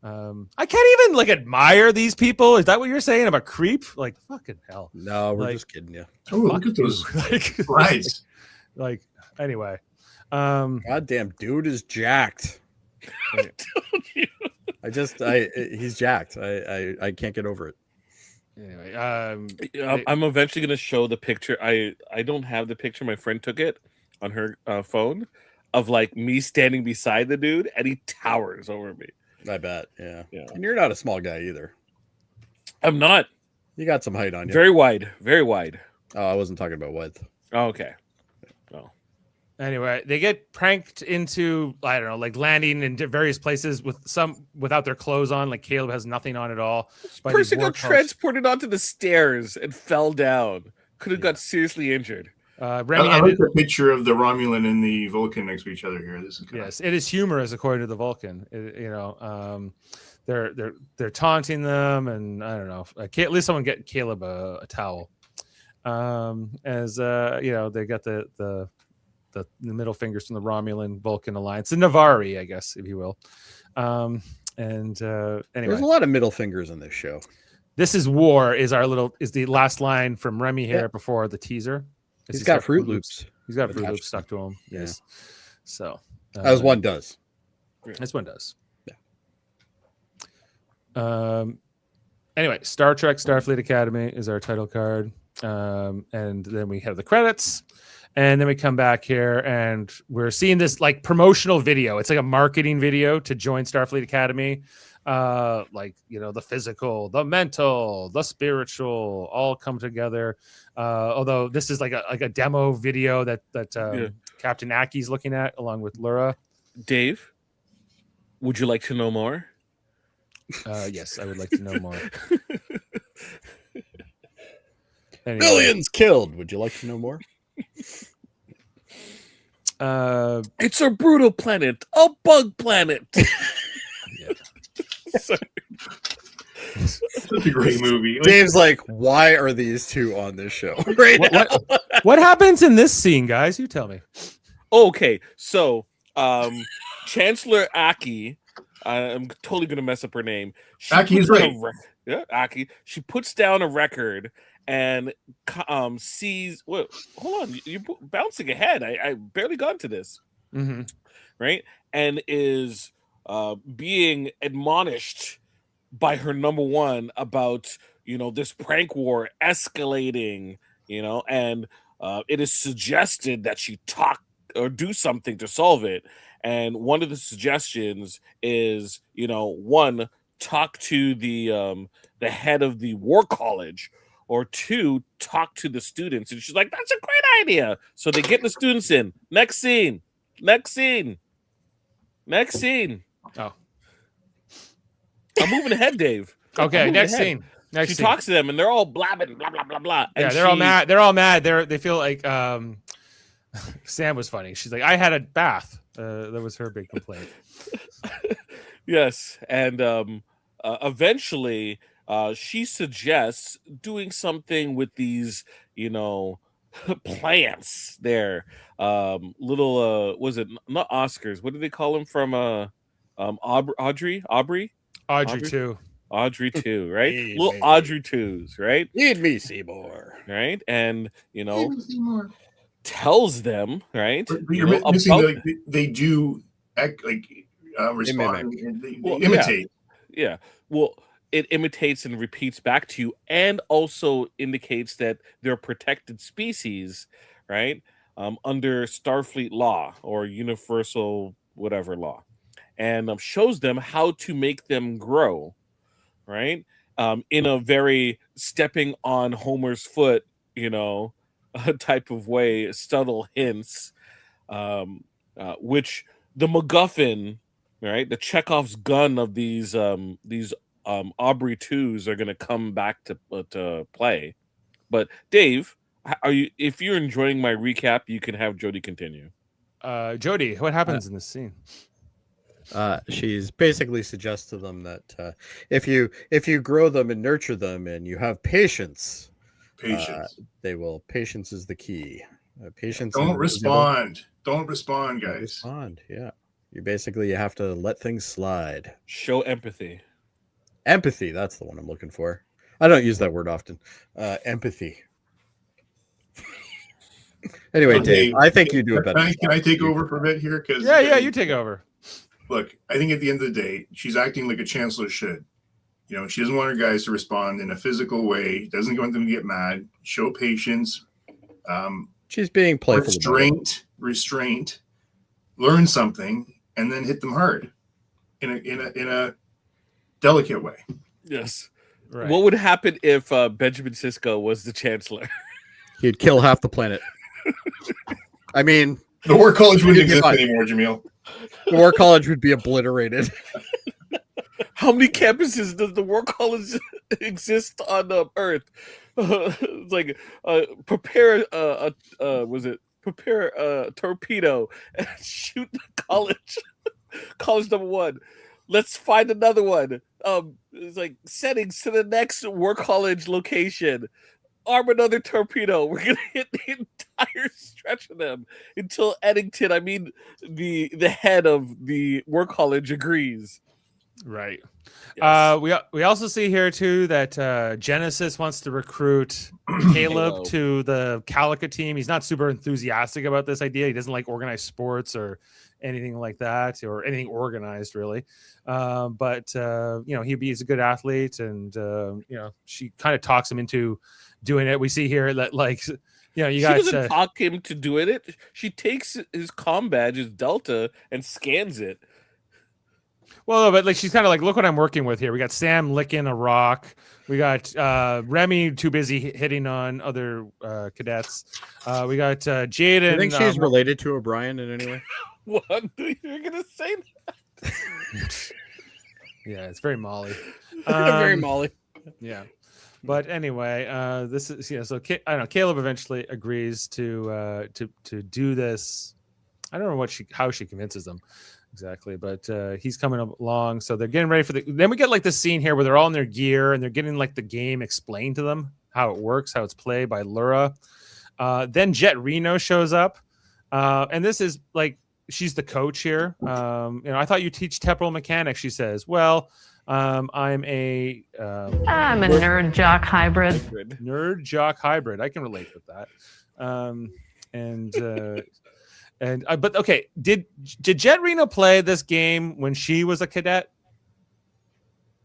I can't even admire these people. Is that what you're saying? I'm a creep? Fucking hell. No, we're just kidding you. Oh, look at those slides. Anyway. Goddamn dude is jacked. He's he's jacked. I can't get over it. Anyway, I'm eventually going to show the picture. I don't have the picture. My friend took it on her phone of like me standing beside the dude, and he towers over me. I bet. Yeah. Yeah. And you're not a small guy either. I'm not. You got some height on you. Very wide. Very wide. Oh, I wasn't talking about width. Oh, okay. Anyway, they get pranked into, I don't know, like landing in various places without their clothes on. Like Caleb has nothing on at all. This person got transported onto the stairs and fell down. Could have got seriously injured. Remy I like the picture of the Romulan and the Vulcan next to each other here. This is yes, it is humorous according to the Vulcan. They're taunting them, and I don't know. At least someone get Caleb a towel. They got the middle fingers from the Romulan Vulcan alliance, the Navari, I guess, if you will. Anyway, there's a lot of middle fingers in this show. This is war is the last line from Remy here before the teaser. He's got Fruit Loops. He's got Fruit Loops stuck to him. Yes. Yeah. So as one does. As one does. Yeah. Anyway, Star Trek Starfleet Academy is our title card. And then we have the credits. And then we come back here and we're seeing this like promotional video. It's like a marketing video to join Starfleet Academy. The physical, the mental, the spiritual all come together. Although this is like a demo video that Captain Aki's looking at along with Laura. Dave, would you like to know more? Yes, I would like to know more. Anyway. Billions killed. Would you like to know more? It's a brutal planet, a bug planet. Such a great movie. Dave's like, why are these two on this show right now? What happens in this scene, guys? You tell me. Okay, so Chancellor Aki, I'm totally gonna mess up her name. Aki's right. Aki. She puts down a record and sees. Hold on, you're bouncing ahead. I barely got to this. Mm-hmm. Right, and is being admonished by her number one about this prank war escalating. And it is suggested that she talk or do something to solve it. And one of the suggestions is, one, talk to the head of the war college, or two, talk to the students. And she's like, that's a great idea. So they get the students in. Next scene. Oh, I'm moving ahead, Dave. Okay, next scene. She talks to them, and they're all blabbing, blah blah blah blah. Yeah, they're all mad. They're all mad. They feel like Sam was funny. She's like, I had a bath. That was her big complaint. Yes, and eventually, she suggests doing something with these, plants. There, little. Was it not Oscars? What do they call them from? Audrey too. Audrey 2, right? Hey, Little baby. Audrey 2s, right? Need me, Seymour. Right? And, tells them, right? But you're missing they do act respond. They imitate. Yeah. Well, it imitates and repeats back to you, and also indicates that they're protected species, right? Under Starfleet law or universal whatever law. And shows them how to make them grow, right? In a very stepping on Homer's foot, type of way, subtle hints, which the MacGuffin, right? The Chekhov's gun of these Aubrey 2s are going to come back to play. But Dave, if you're enjoying my recap, you can have Jody continue. Jody, what happens in this scene? She's basically suggests to them that if you grow them and nurture them and you have patience, patience is the key. Patience. Don't respond, guys. Respond. Yeah. You have to let things slide. Show empathy. Empathy. That's the one I'm looking for. I don't use that word often. Empathy. Anyway, Dave, I think you do it better. Can I take over for a bit here? Yeah, you take over. Look, I think at the end of the day, she's acting like a chancellor should. You know, she doesn't want her guys to respond in a physical way. Doesn't want them to get mad. Show patience. She's being playful. Restraint. Learn something, and then hit them hard in a delicate way. Yes. Right. What would happen if Benjamin Sisko was the chancellor? He'd kill half the planet. I mean, The War College wouldn't exist anymore, Jamil. the War College would be obliterated. How many campuses does the War College exist on Earth? It's like prepare a torpedo and shoot the college. College number 1. Let's find another one. It's like settings to the next War College location. Arm another torpedo. We're gonna hit the entire stretch of them until Eddington, I mean the head of the War College, agrees. Right. Yes. We also see here too that Genesis wants to recruit Caleb to the Calica team. He's not super enthusiastic about this idea. He doesn't like organized sports or anything like that, or anything organized really. But he's a good athlete, and she kind of talks him into doing it. We see here that you guys doesn't talk him to doing it. She takes his comm badge, his Delta, and scans it. Well, no, but she's kind of look what I'm working with here. We got Sam licking a rock. We got Remy too busy hitting on other cadets. We got Jaden. You think she's related to O'Brien in any way? What? You're gonna say that? Yeah, it's very Molly. Very Molly. Yeah. But anyway, this is So I don't know. Caleb eventually agrees to do this. I don't know how she convinces them exactly, but he's coming along. So they're getting ready for then we get this scene here where they're all in their gear and they're getting the game explained to them, how it works, how it's played by Lura. Then Jet Reno shows up, and this is she's the coach here. I thought you teach temporal mechanics. She says, "Well, I'm a nerd jock hybrid. Nerd jock hybrid. I can relate with that." But okay, did Jet Reno play this game when she was a cadet?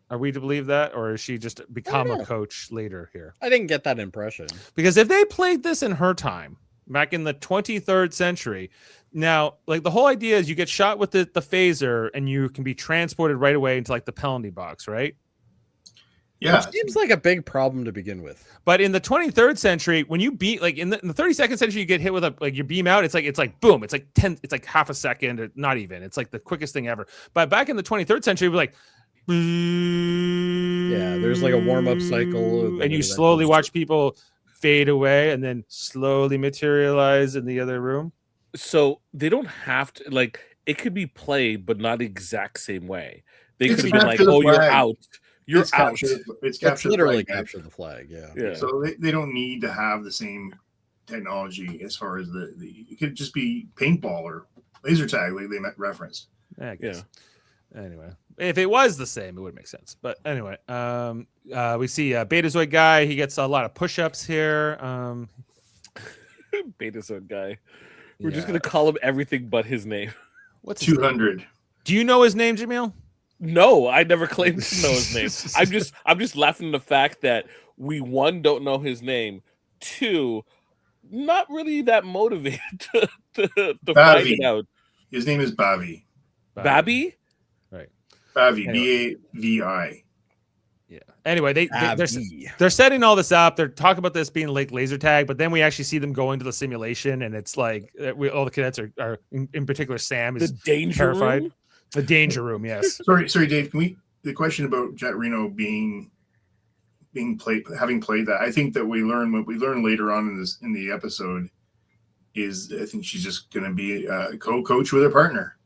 Are we to believe that, or is she just become a coach later here? I didn't get that impression. Because if they played this in her time, back in the 23rd century, now the whole idea is you get shot with the phaser and you can be transported right away into the penalty box, right? Yeah, it seems like a big problem to begin with. But in the 23rd century, when you beat in the 32nd century, you get hit with you beam out. It's like boom. It's like 10. It's like half a second, or not even. It's the quickest thing ever. But back in the 23rd century, it was yeah, there's a warm up cycle, and you slowly watch people fade away and then slowly materialize in the other room. So they don't have to it could be played, but not the exact same way. They could have been "Oh, you're out." It's literally capture the flag. Yeah. So they don't need to have the same technology as far as it could just be paintball or laser tag, like they referenced. I guess. Yeah. Anyway, if it was the same, it would make sense. But anyway, we see Betazoid guy. He gets a lot of push-ups here. Betazoid guy. We're just gonna call him everything but his name. What's 200? Do you know his name, Jamil? No, I never claimed to know his name. I'm just laughing at the fact that we, 1, don't know his name, 2, not really that motivated to find it out. His name is Bavi. Babby? Right. Bavi. Anyway. Bavi. Yeah. Anyway, they're setting all this up. They're talking about this being laser tag, but then we actually see them go into the simulation, and it's all the cadets are in particular Sam is terrified. Room? The danger room, yes. Sorry, Dave. The question about Jet Reno being played, having played that, I think that what we learn later on in the episode is I think she's just going to be a co-coach with her partner.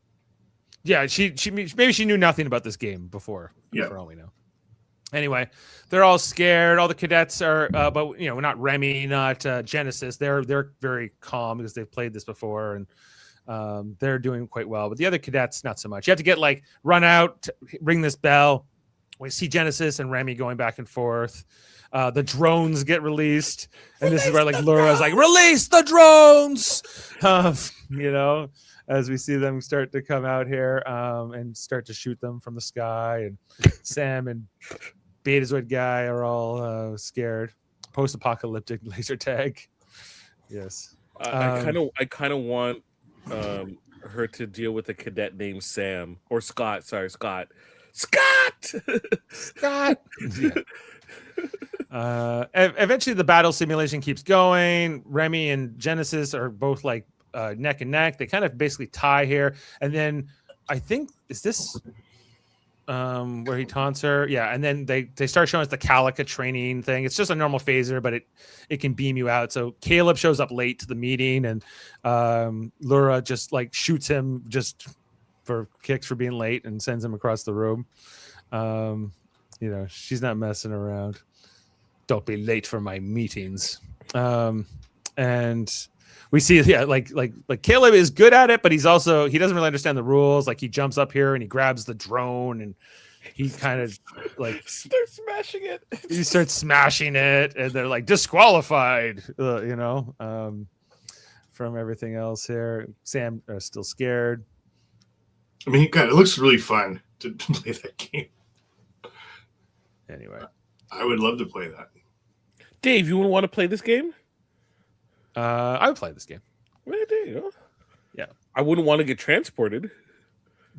Yeah, she maybe she knew nothing about this game before. Yeah, for all we know. Anyway, they're all scared. All the cadets are, but not Remy, not Genesis. They're very calm because they've played this before and. They're doing quite well, but the other cadets not so much. You have to get run out, ring this bell. We see Genesis and Remy going back and forth. The drones get released, and this is where Laura's release the drones. As we see them start to come out here and start to shoot them from the sky, and Sam and Betazoid guy are all scared. Post-apocalyptic laser tag. Yes. I kind of want her to deal with a cadet named Sam or Scott. Sorry, Scott. Scott. Yeah. Eventually, the battle simulation keeps going. Remy and Genesis are both like neck and neck. They kind of basically tie here, and then I think is this where he taunts her? Yeah, and then they start showing us the Calica training thing. It's just a normal phaser, but it can beam you out. So Caleb shows up late to the meeting, and Laura just like shoots him just for kicks for being late and sends him across the room. She's not messing around. Don't be late for my meetings. And we see, like Caleb is good at it, but he doesn't really understand the rules. Like he jumps up here and he grabs the drone and he kind of like starts smashing it. He starts smashing it, and they're like disqualified, from everything else here. Sam is still scared. I mean, it looks really fun to play that game. Anyway, I would love to play that. Dave, you wouldn't want to play this game? I would play this game. Well, there you go. Yeah, I wouldn't want to get transported.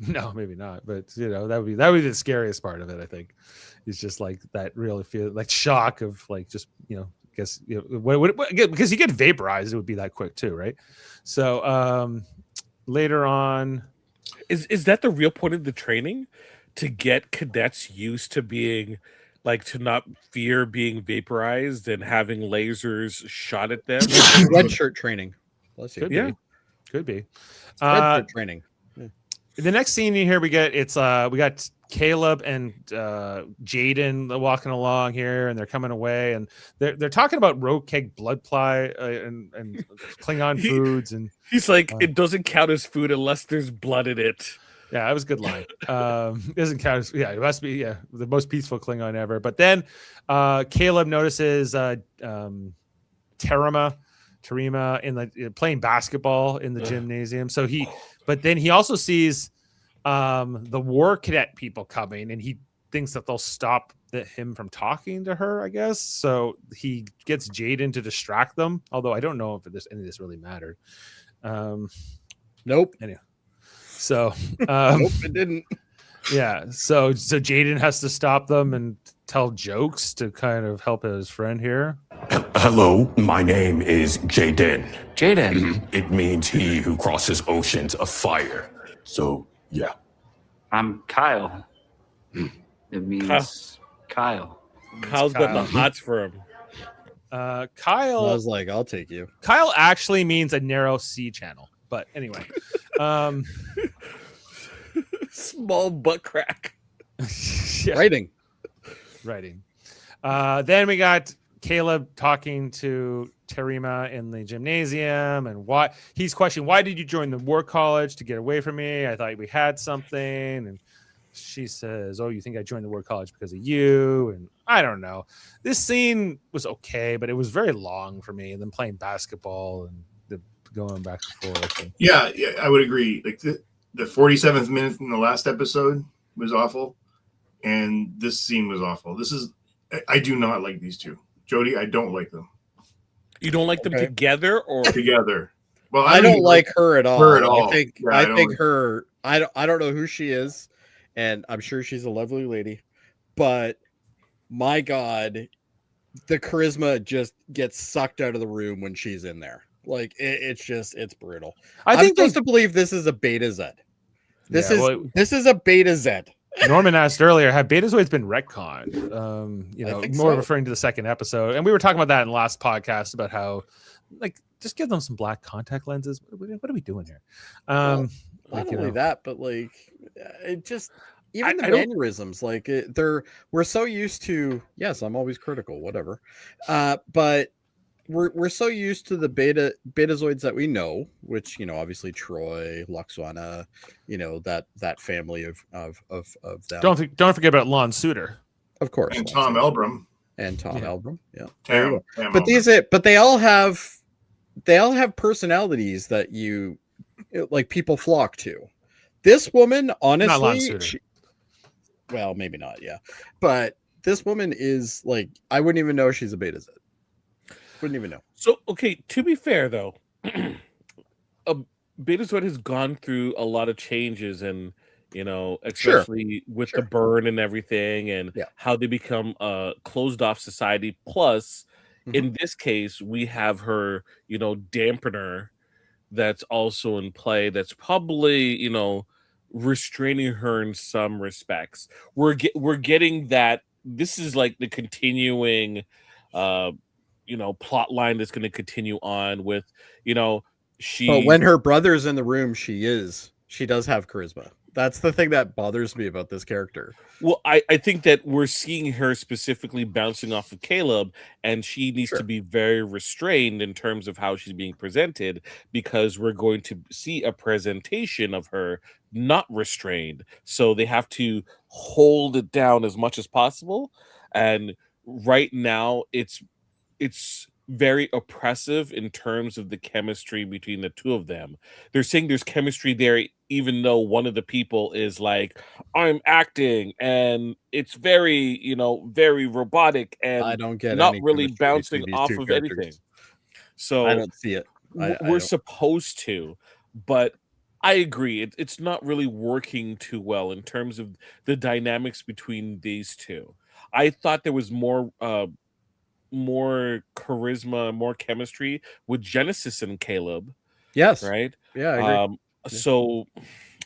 No, maybe not. But that would be the scariest part of it. I think is just like that really feel like shock of like just because you get vaporized, it would be that quick too, right? So later on, is that the real point of the training? To get cadets used to being like to not fear being vaporized and having lasers shot at them. Red shirt training. Could be. Red shirt training. Yeah. The next scene here we got Caleb and Jaden walking along here, and they're coming away, and they're talking about road-keg blood ply and Klingon foods, and he's like, it doesn't count as food unless there's blood in it. Yeah, that was a good line. It doesn't count as, it must be the most peaceful Klingon ever. But then Caleb notices Terima in playing basketball in the gymnasium. So but then he also sees the war cadet people coming, and he thinks that they'll stop him from talking to her, I guess. So he gets Jaden to distract them. Although I don't know if any of this really mattered. Nope. Anyway. So nope, it didn't. Yeah. So Jaden has to stop them and tell jokes to kind of help his friend here. Hello, my name is Jaden. Jaden. It means he who crosses oceans of fire. So, yeah. I'm Kyle. It means Kyle. Kyle's got the hots for him. Kyle. I was like, I'll take you. Kyle actually means a narrow sea channel. But anyway, small butt crack. Yeah. Writing. Then we got Caleb talking to Terima in the gymnasium, and why he's questioning, why did you join the war college? To get away from me? I thought we had something. And she says, oh, you think I joined the war college because of you? And I don't know. This scene was okay, but it was very long for me. And then playing basketball and going back and forth. Yeah, I would agree. Like the 47th minute in the last episode was awful, and this scene was awful. I do not like these two. Jody, I don't like them. You don't like them together or together? Well, I don't like her at all. I think her. I don't know who she is, and I'm sure she's a lovely lady, but my God, the charisma just gets sucked out of the room when she's in there. Like it's brutal. I'm supposed to believe this is a Beta Z. This is a Beta Z. Norman asked earlier, have Betazoids been retconned? More referring to the second episode, and we were talking about that in the last podcast about how, like, just give them some black contact lenses. What are we doing here? Not only that, but like, it just even the mannerisms, like we're so used to. Yes, I'm always critical, whatever, but. We're so used to the Betazoids that we know, which obviously Troy, Luxwana, that family of them. Don't forget about Lon Suter, of course, and Tom Elbrum, yeah. But they all have personalities that people flock to. This woman, honestly, well, maybe not, yeah, but this woman is like, I wouldn't even know she's a Beta Z. Wouldn't even know. So, okay, to be fair though, Betazoid has gone through a lot of changes, and especially with the burn and everything, and how they become a closed off society. Plus, in this case, we have her, dampener that's also in play. That's probably, restraining her in some respects. We're getting that. This is like the continuing, plot line that's going to continue on with, But when her brother's in the room, she does have charisma. That's the thing that bothers me about this character. Well, I think that we're seeing her specifically bouncing off of Caleb, and she needs to be very restrained in terms of how she's being presented, because we're going to see a presentation of her not restrained. So they have to hold it down as much as possible. And right now, it's very oppressive in terms of the chemistry between the two of them. They're saying there's chemistry there, even though one of the people is like, I'm acting, and it's very, very robotic, and I don't get not any really chemistry bouncing between these off two of characters. anything. So I don't see it. We're supposed to, but I agree. It's not really working too well in terms of the dynamics between these two. I thought there was more charisma, more chemistry with Genesis and Caleb. Yes. Right? Yeah, I agree. So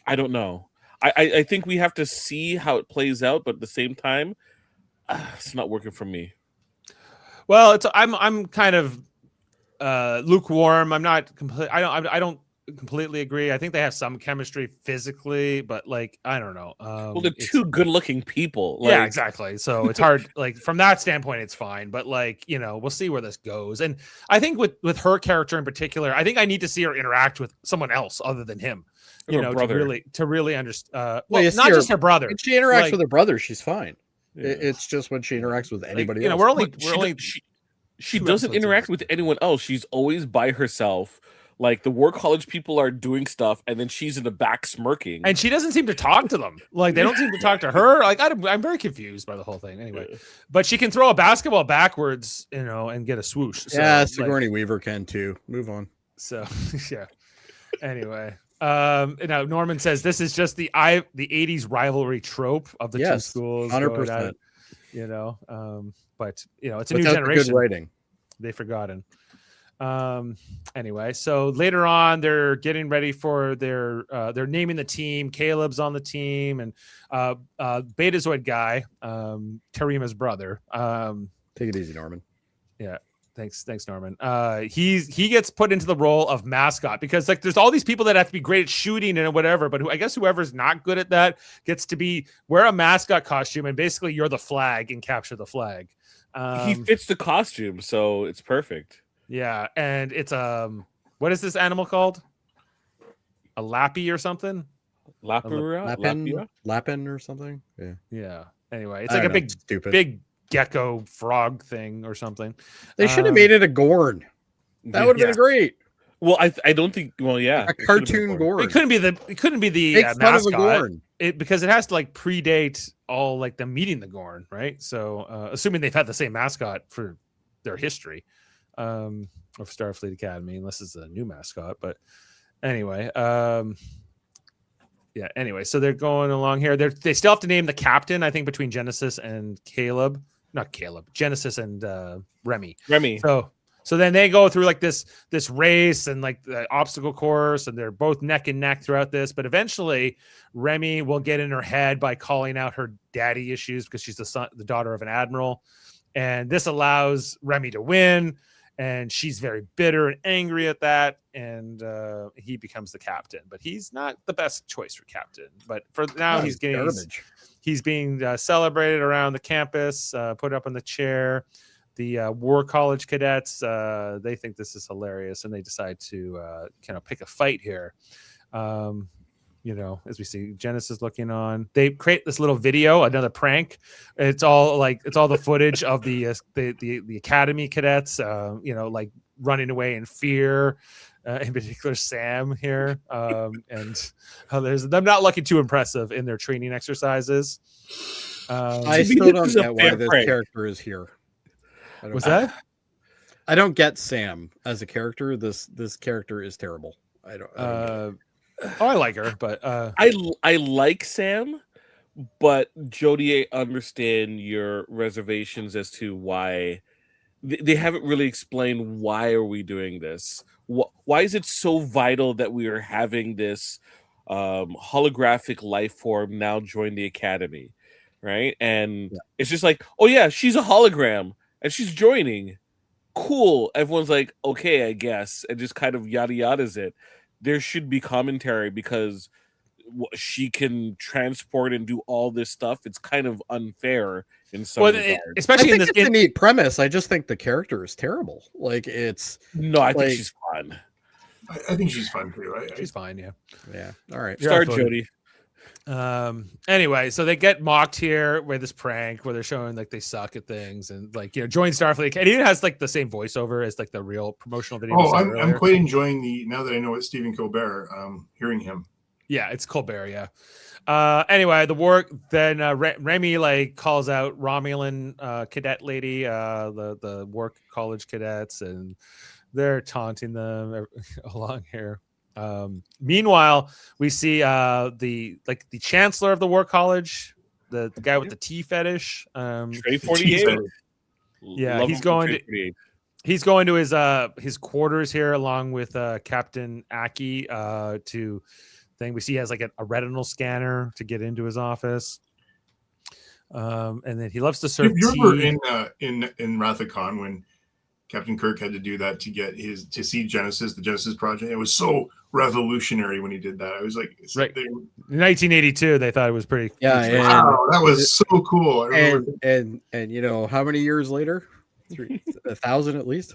I don't know. I think we have to see how it plays out, but at the same time, it's not working for me. Well, I'm kind of lukewarm. I'm not complete. I don't completely agree. I think they have some chemistry physically, but like I don't know. Well, they're two good-looking people. Yeah, exactly. So it's hard. Like from that standpoint, it's fine. But like we'll see where this goes. And I think with her character in particular, I think I need to see her interact with someone else other than him. To really understand. Well, not just her brother. When she interacts with her brother, she's fine. Yeah. It's just when she interacts with anybody else. She doesn't interact with anyone else. She's always by herself. Like the work college people are doing stuff, and then she's in the back smirking. And she doesn't seem to talk to them. Like they don't seem to talk to her. Like I'm very confused by the whole thing. Anyway, but she can throw a basketball backwards, and get a swoosh. So, yeah, Sigourney Weaver can too. Move on. So yeah. Anyway, now Norman says this is just the 80s rivalry trope of the two schools. 100%. But it's a new generation. Good writing. They've forgotten. Anyway, so later on they're getting ready for they're naming the team. Caleb's on the team, and Betazoid guy, Tarima's brother. Take it easy, Norman. Yeah. Thanks, Norman. He gets put into the role of mascot because like there's all these people that have to be great at shooting and whatever, but I guess whoever's not good at that gets to wear a mascot costume, and basically you're the flag and capture the flag. He fits the costume, so it's perfect. Yeah, and it's what is this animal called? A lappy or something? Lapin or something? Yeah. Yeah. Anyway, it's like a big gecko frog thing or something. They should have made it a Gorn. That would have been great. Well, I don't think. Well, yeah, a cartoon Gorn. It couldn't be the mascot. Because it has to like predate all like them meeting the Gorn, right? So assuming they've had the same mascot for their history of Starfleet Academy, unless it's a new mascot. But anyway, yeah. Anyway, so they're going along here. They still have to name the captain. I think between Genesis and Caleb. Not Caleb, Genesis and Remy. So then they go through like this race and like the obstacle course, and they're both neck and neck throughout this. But eventually, Remy will get in her head by calling out her daddy issues because she's the daughter of an admiral, and this allows Remy to win. And she's very bitter and angry at that, and he becomes the captain. But he's not the best choice for captain. But for now, he's getting garbage. He's being celebrated around the campus, put up in the chair. The War College cadets, they think this is hilarious, and they decide to kind of pick a fight here. As we see Genesis looking on, they create this little video, another prank. It's all the footage of the Academy cadets, like running away in fear. In particular, Sam here, and there's them not looking too impressive in their training exercises. I To me, still this don't is a get why fair this prank. character is here. I don't Was get that? it. I don't get Sam as a character. This character is terrible. I don't get it. I like her, but I like Sam, but Jody, I understand your reservations as to why they haven't really explained why are we doing this. Why is it so vital that we are having this holographic life form now join the academy, right? And Yeah. it's just like, oh yeah, she's a hologram and she's joining. Cool. Everyone's like, okay, I guess, and just kind of yada yadas it. There should be commentary because she can transport and do all this stuff. It's kind of unfair in some regards. I especially in think this. it's a neat premise. I just think the character is terrible. Like it's No, I think like- she's fun. I think she's fun too. She's fine, yeah. yeah. All right. You're Start outvoted. Jody. Anyway, so they get mocked here with this prank where they're showing like they suck at things and like join Starfleet. And it even has like the same voiceover as like the real promotional video. we Oh, saw I'm earlier. quite enjoying now that I know it's Stephen Colbert. Hearing him. Yeah, it's Colbert. Yeah. Anyway, the work then Remy like calls out Romulan cadet lady, the work college cadets, and they're taunting them along here. Meanwhile, we see the chancellor of the war college, the guy with the tea fetish. Trey 48. Yeah, Love he's him from going Trey to- 48. He's going to his quarters here along with Captain Aki to thing. We see he has like a retinal scanner to get into his office. And then he loves to serve You remember tea. in Wrath of Khan when Captain Kirk had to do that to see Genesis, the Genesis project? It was so revolutionary when he did that. I was like, Right. In 1982, they thought it was pretty. Yeah, and, wow, that was so cool. I remember and how many years later? 1,000 at least.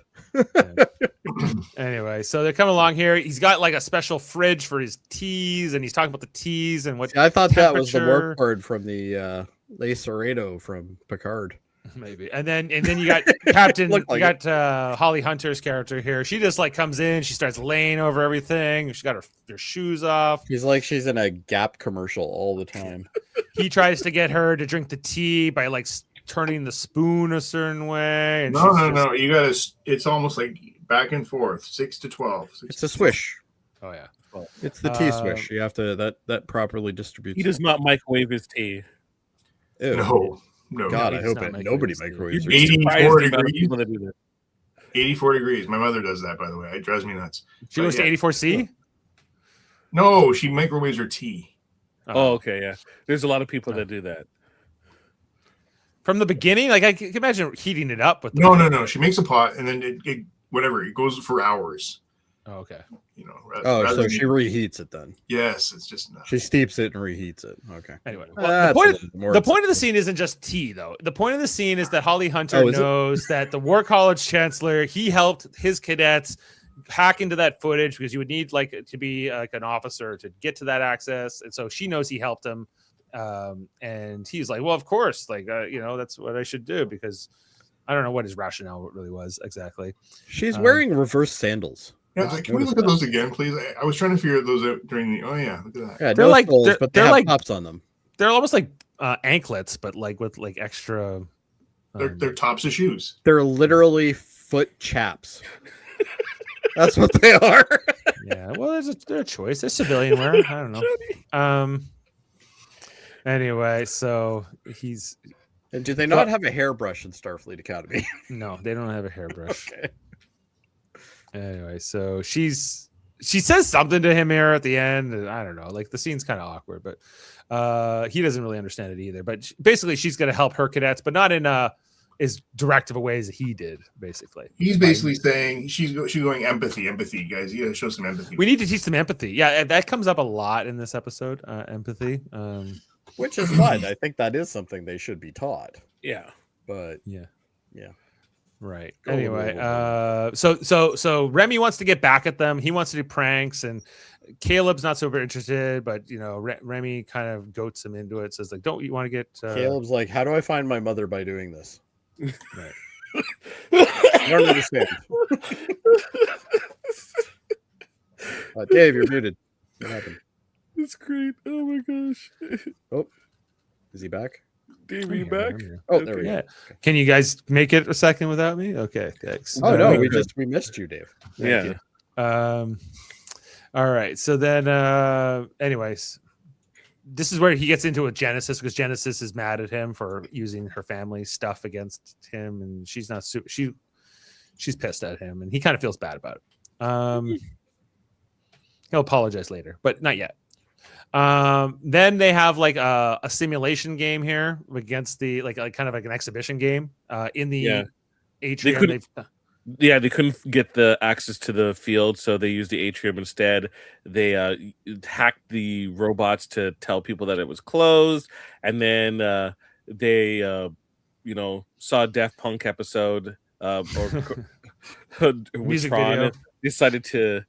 Anyway, so they're coming along here. He's got like a special fridge for his teas, and he's talking about the teas and what. I thought that was the temperature- work word from the Le Serrano from Picard. Maybe, and then you got Captain, Looked you like got Holly Hunter's character here. She just like comes in, she starts laying over everything. She got her shoes off. He's like she's in a Gap commercial all the time. He tries to get her to drink the tea by like turning the spoon a certain way. And no. she's just- You gotta. It's almost like back and forth, 6 to 12. It's a swish. Oh yeah. It's the T swish. You have to that properly distributes. He does not microwave his tea. Ew. No. God, he I does hope not nobody microwave his microwaves. You'd their be tea. 84 surprised the amount of degrees. people that do that. 84 degrees. My mother does that, by the way. It drives me nuts. She goes to 84C. No, she microwaves her tea. Oh, okay, yeah. There's a lot of people that do that. From the beginning, like I can imagine heating it up with. The No. She makes a pot and then it whatever. It goes for hours. Oh, okay. Oh, rather so than- she reheats it then. Yes, it's just She steeps it and reheats it. Okay. Anyway, That's the a point, little more the point of the acceptable. scene isn't just tea, though. The point of the scene is that Holly Hunter Oh, is it? knows that the War College Chancellor, he helped his cadets hack into that footage because you would need like to be like an officer to get to that access, and so she knows he helped him. And he's like, well, of course, like that's what I should do because I don't know what his rationale really was exactly. She's wearing reverse sandals. Yeah, can we look at those again, please? I was trying to figure those out during the. Oh yeah, look at that. Yeah, They're no like- soles, they're- but they they're have like- pops on them. They're almost like anklets, but like with like extra. They're tops of shoes. They're literally foot chaps. That's what they are. Yeah, well, there's a choice. There's civilian wear. I don't know. Anyway, so he's And do they not have a hairbrush in Starfleet Academy? no, they don't have a hairbrush. Okay. Anyway, so she says something to him here at the end. And I don't know, like the scene's kind of awkward, but he doesn't really understand it either. But basically, she's going to help her cadets, but not in as direct of a way as he did. Basically, He's basically saying she's going empathy, guys. You gotta show some empathy. we need to teach them empathy. Yeah, that comes up a lot in this episode. Empathy. Which is fine. I think that is something they should be taught. Yeah. But Right. Go Anyway, a so Remy wants to get back at them. He wants to do pranks, and Caleb's not super interested. But Remy kind of goats him into it. Says like, "Don't you want to get?" Caleb's like, how do I find my mother by doing this? Right. I don't understand. Dave, you're muted. What happened? It's great. Oh my gosh. Oh, is he back? Dave, are you back? Oh, there we go. Yeah. Can you guys make it a second without me? Okay, thanks. Oh no, we're we missed you, Dave. Thank you. All right. So then, anyways, this is where he gets into it with Genesis, because Genesis is mad at him for using her family stuff against him, and she's not she's pissed at him, and he kind of feels bad about it. He'll apologize later, but not yet. Then they have like a simulation game here against the like kind of like an exhibition game in the atrium. They couldn't get the access to the field, so they used the atrium instead. They hacked the robots to tell people that it was closed, and then they saw a Daft Punk episode or Music Tron, video. decided to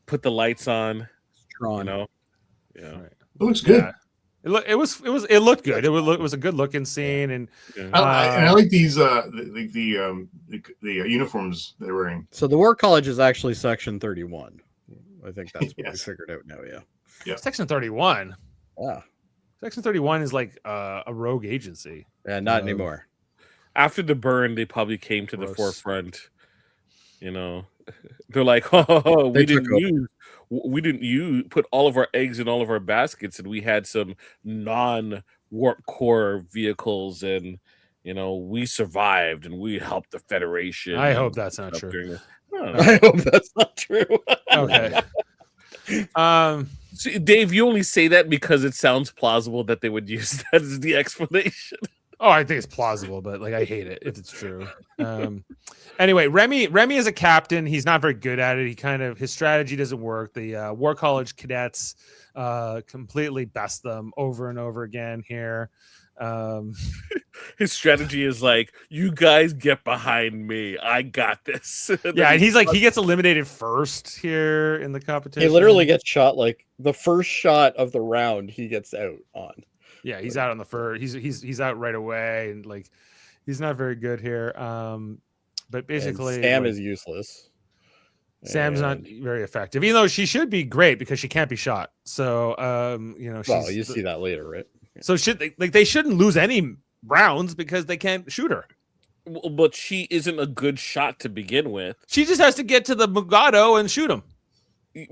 put the lights on. Tron. It looks good. Yeah. It looked good. It was a good looking scene, and I like these the uniforms they're wearing. So the War College is actually Section 31. I think that's what we Yes. figured out now. Yeah. Section 31. Yeah. Section 31 is like a rogue agency. Yeah. Not anymore. After the burn, they probably came to the Gross. forefront. They're like, oh, They took over. we didn't put all of our eggs in all of our baskets, and we had some non-warp core vehicles, and we survived, and we helped the Federation. I hope that's not true. I hope that's not true. Okay. See, Dave, you only say that because it sounds plausible that they would use that as the explanation. Oh, I think it's plausible, but like I hate it if it's true. Anyway, Remy is a captain. He's not very good at it. His strategy doesn't work. The War College cadets completely best them over and over again here. His strategy is like, you guys get behind me. I got this. Yeah, and he's like, he gets eliminated first here in the competition. He literally gets shot like the first shot of the round. He gets out on. Yeah, he's out on the first. He's out right away, and like he's not very good here. But basically, and Sam is useless. Sam's not very effective, even though she should be great because she can't be shot. So Well, you see that later, right? So they shouldn't lose any rounds because they can't shoot her. But she isn't a good shot to begin with. She just has to get to the Mugado and shoot him.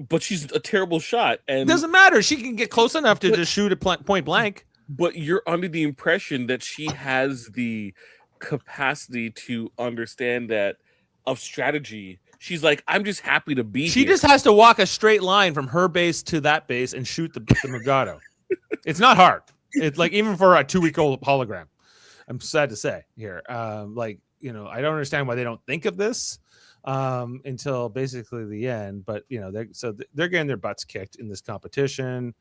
But she's a terrible shot, and it doesn't matter. She can get close enough to just shoot at point blank. But you're under the impression that she has the capacity to understand that of strategy. She's like, I'm just happy to be here. She just has to walk a straight line from her base to that base and shoot the Mugado. It's not hard. It's like even for a 2-week-old hologram. I'm sad to say here. I don't understand why they don't think of this until basically the end. But they're getting their butts kicked in this competition.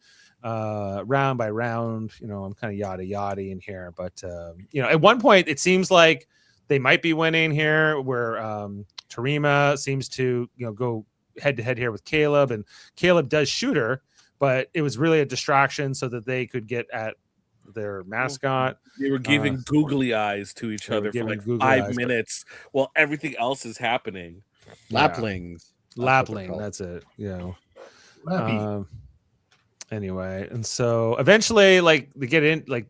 Round by round, I'm kind of yada in here, but at one point it seems like they might be winning here, where Tarima seems to go head to head here with Caleb, and Caleb does shoot her, but it was really a distraction so that they could get at their mascot. They were giving googly eyes to each other for like 5 minutes while everything else is happening. Laplings. Lapling, that's it. Anyway, and so eventually, like they get in, like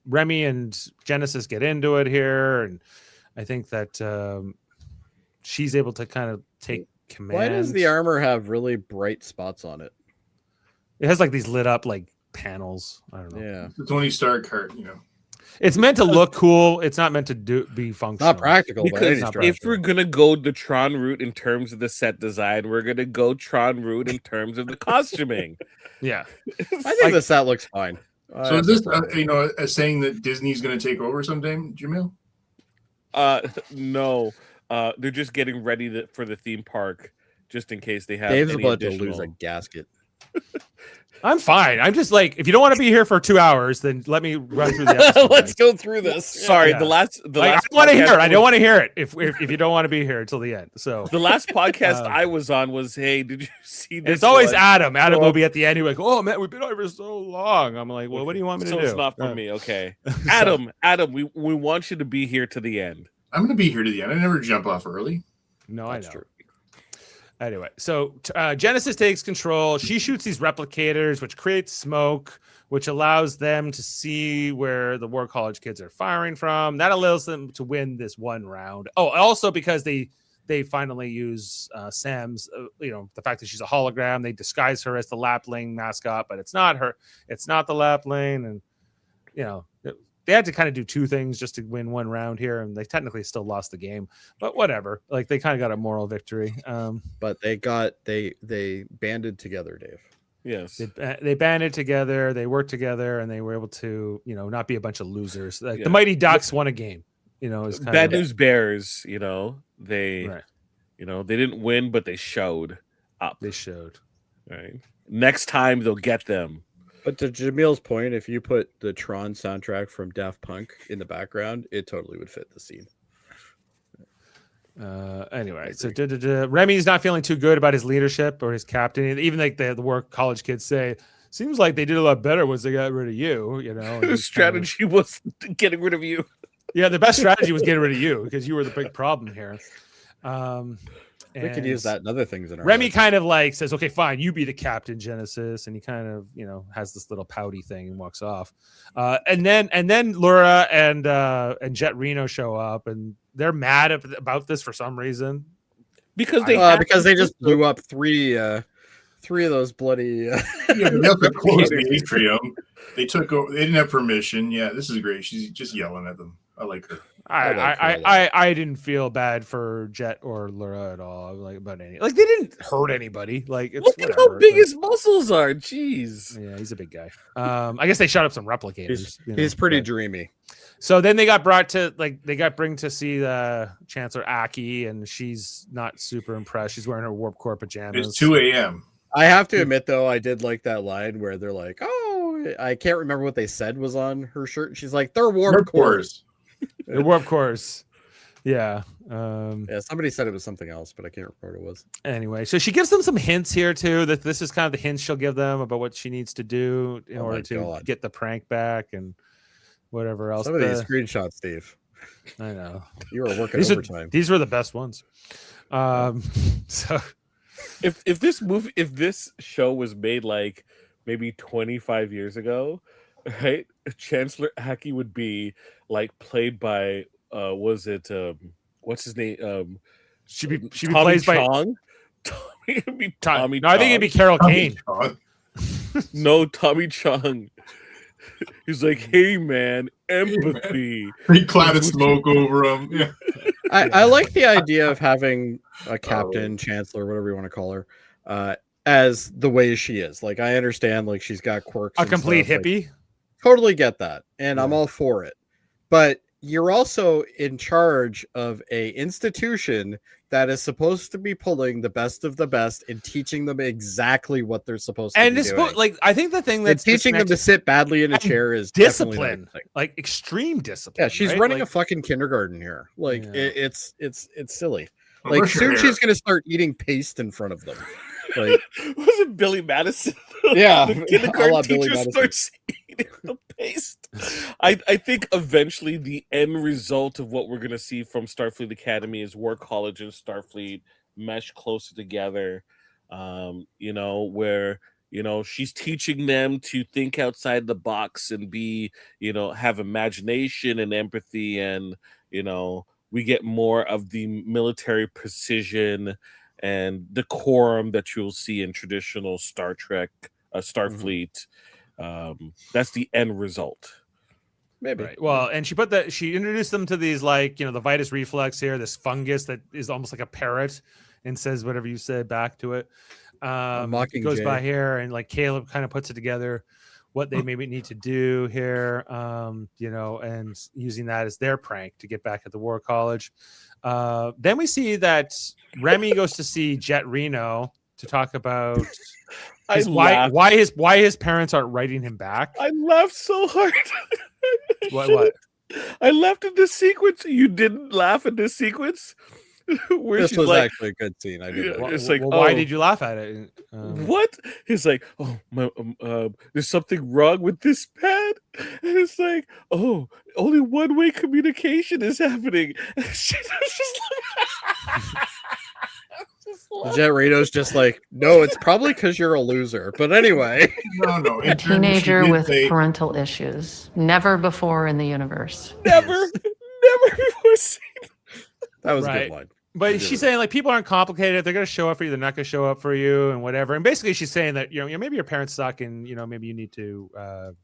Remy and Genesis get into it here, and I think that she's able to kind of take command. Why does the armor have really bright spots on it? It has like these lit up like panels. I don't know. Yeah, the Tony Stark heart, It's meant to look cool. It's not meant to be functional. Not practical. Because if we're gonna go the Tron route in terms of the set design, we're gonna go Tron route in terms of the costuming. Yeah, I think the set looks fine. So is this a saying that Disney's going to take over sometime, Jamil? No, they're just getting ready for the theme park, just in case they have. Dave's about to lose a gasket. I'm fine. I'm just like, if you don't want to be here for 2 hours, then let me run through the episode. Let's go through this. Sorry, the last. I want to hear it. I don't want to hear it if you don't want to be here until the end. So the last podcast I was on was, hey, did you see this? It's always Adam. Adam will be at the end. He's like, oh man, we've been on for so long. I'm like, well, what do you want me to do? So it's not for me. Okay, Adam, we want you to be here to the end. I'm going to be here to the end. I never jump off early. No, That's I know. true. Anyway, so Genesis takes control. She shoots these replicators, which creates smoke, which allows them to see where the War College kids are firing from. That allows them to win this one round. Oh, also because they finally use Sam's, the fact that she's a hologram. They disguise her as the Lapling mascot, but it's not her. It's not the Lapling, and they had to kind of do two things just to win one round here, and they technically still lost the game, but whatever. Like, they kind of got a moral victory. But they banded together, Dave. Yes, they banded together, they worked together, and they were able to, not be a bunch of losers. Like the Mighty Ducks won a game. Is kind Bad of News Bears. They right. They didn't win, but they showed up. They showed. Right. Next time they'll get them. But to Jamil's point, if you put the Tron soundtrack from Daft Punk in the background, it totally would fit the scene. Anyway, so Remy's not feeling too good about his leadership or his captain. Even like the War College kids say, seems like they did a lot better once they got rid of you. The strategy was getting rid of you. Yeah, the best strategy was getting rid of you because you were the big problem here. We could use that in other things in our Remy lives. kind of like says, okay, fine, you be the captain, Genesis, and he kind of has this little pouty thing and walks off. And then Laura and Jet Reno show up, and they're mad about this for some reason because they just blew up three of those bloody. Yeah, they have to close the atrium. They took over. They didn't have permission. Yeah, this is great. She's just yelling at them. I like her. I didn't feel bad for Jet or Laura at all. They didn't hurt anybody. Like, it's look at how big his muscles are. Jeez. Yeah, he's a big guy. I guess they shot up some replicators. He's pretty dreamy. So then they got bring to see the Chancellor Aki, and she's not super impressed. She's wearing her Warp Core pajamas. It's 2 a.m. I have to admit, though, I did like that line where they're like, "Oh, I can't remember what they said was on her shirt." She's like, "They're Warp Cores." The Warp Cores. Yeah. Yeah, somebody said it was something else, but I can't remember what it was. Anyway, so she gives them some hints here too, that this is kind of the hints she'll give them about what she needs to do in order to get the prank back and whatever else. Some of these screenshots, Steve. I know. You were working overtime. These were the best ones. So if this show was made like maybe 25 years ago, right? Chancellor Aki would be like played by what's his name? She'd be Tommy played by Chong. Tommy. No, I think it'd be Carol Kane. No, Tommy Chong. He's like, hey man, empathy. He clouded smoke over him. Yeah. I like the idea of having a captain, chancellor, whatever you want to call her, as the way she is. Like, I understand, like, she's got quirks. A complete hippie. Like, totally get that, and I'm all for it. But you're also in charge of a institution that is supposed to be pulling the best of the best and teaching them exactly what they're supposed to be doing. I think the thing that's teaching them to sit badly in a chair is discipline, like extreme discipline. Yeah, she's running a fucking kindergarten here. Like, it's silly. Like, soon she's gonna start eating paste in front of them. Like, was it Billy Madison? Yeah, the kindergarten teacher starts eating the paste. I think eventually the end result of what we're gonna see from Starfleet Academy is War College and Starfleet mesh closer together. Where she's teaching them to think outside the box and be, have imagination and empathy, and we get more of the military precision and decorum that you'll see in traditional Star Trek, Starfleet. That's the end result. Maybe. Right. Well, and she introduced them to these, like, the Vitus Reflux here, this fungus that is almost like a parrot and says whatever you said back to it. It goes by here, and like Caleb kind of puts it together what they maybe need to do here, and using that as their prank to get back at the War College. Then we see that Remy goes to see Jet Reno to talk about why his parents aren't writing him back. I laughed so hard. What? I laughed in this sequence. You didn't laugh in this sequence? Where this she's was like, actually a good scene. I did. It's like, why did you laugh at it? What? He's like, there's something wrong with this pad, and it's like, only one-way communication is happening. She's just Jet Reno's just like, no, it's probably because you're a loser. But anyway, No. A teenager with parental issues. Never before in the universe. Never before seen. that was a Right. good line. But she's saying like people aren't complicated. They're going to show up for you. They're not going to show up for you and whatever. And basically she's saying that, maybe your parents suck and, maybe you need to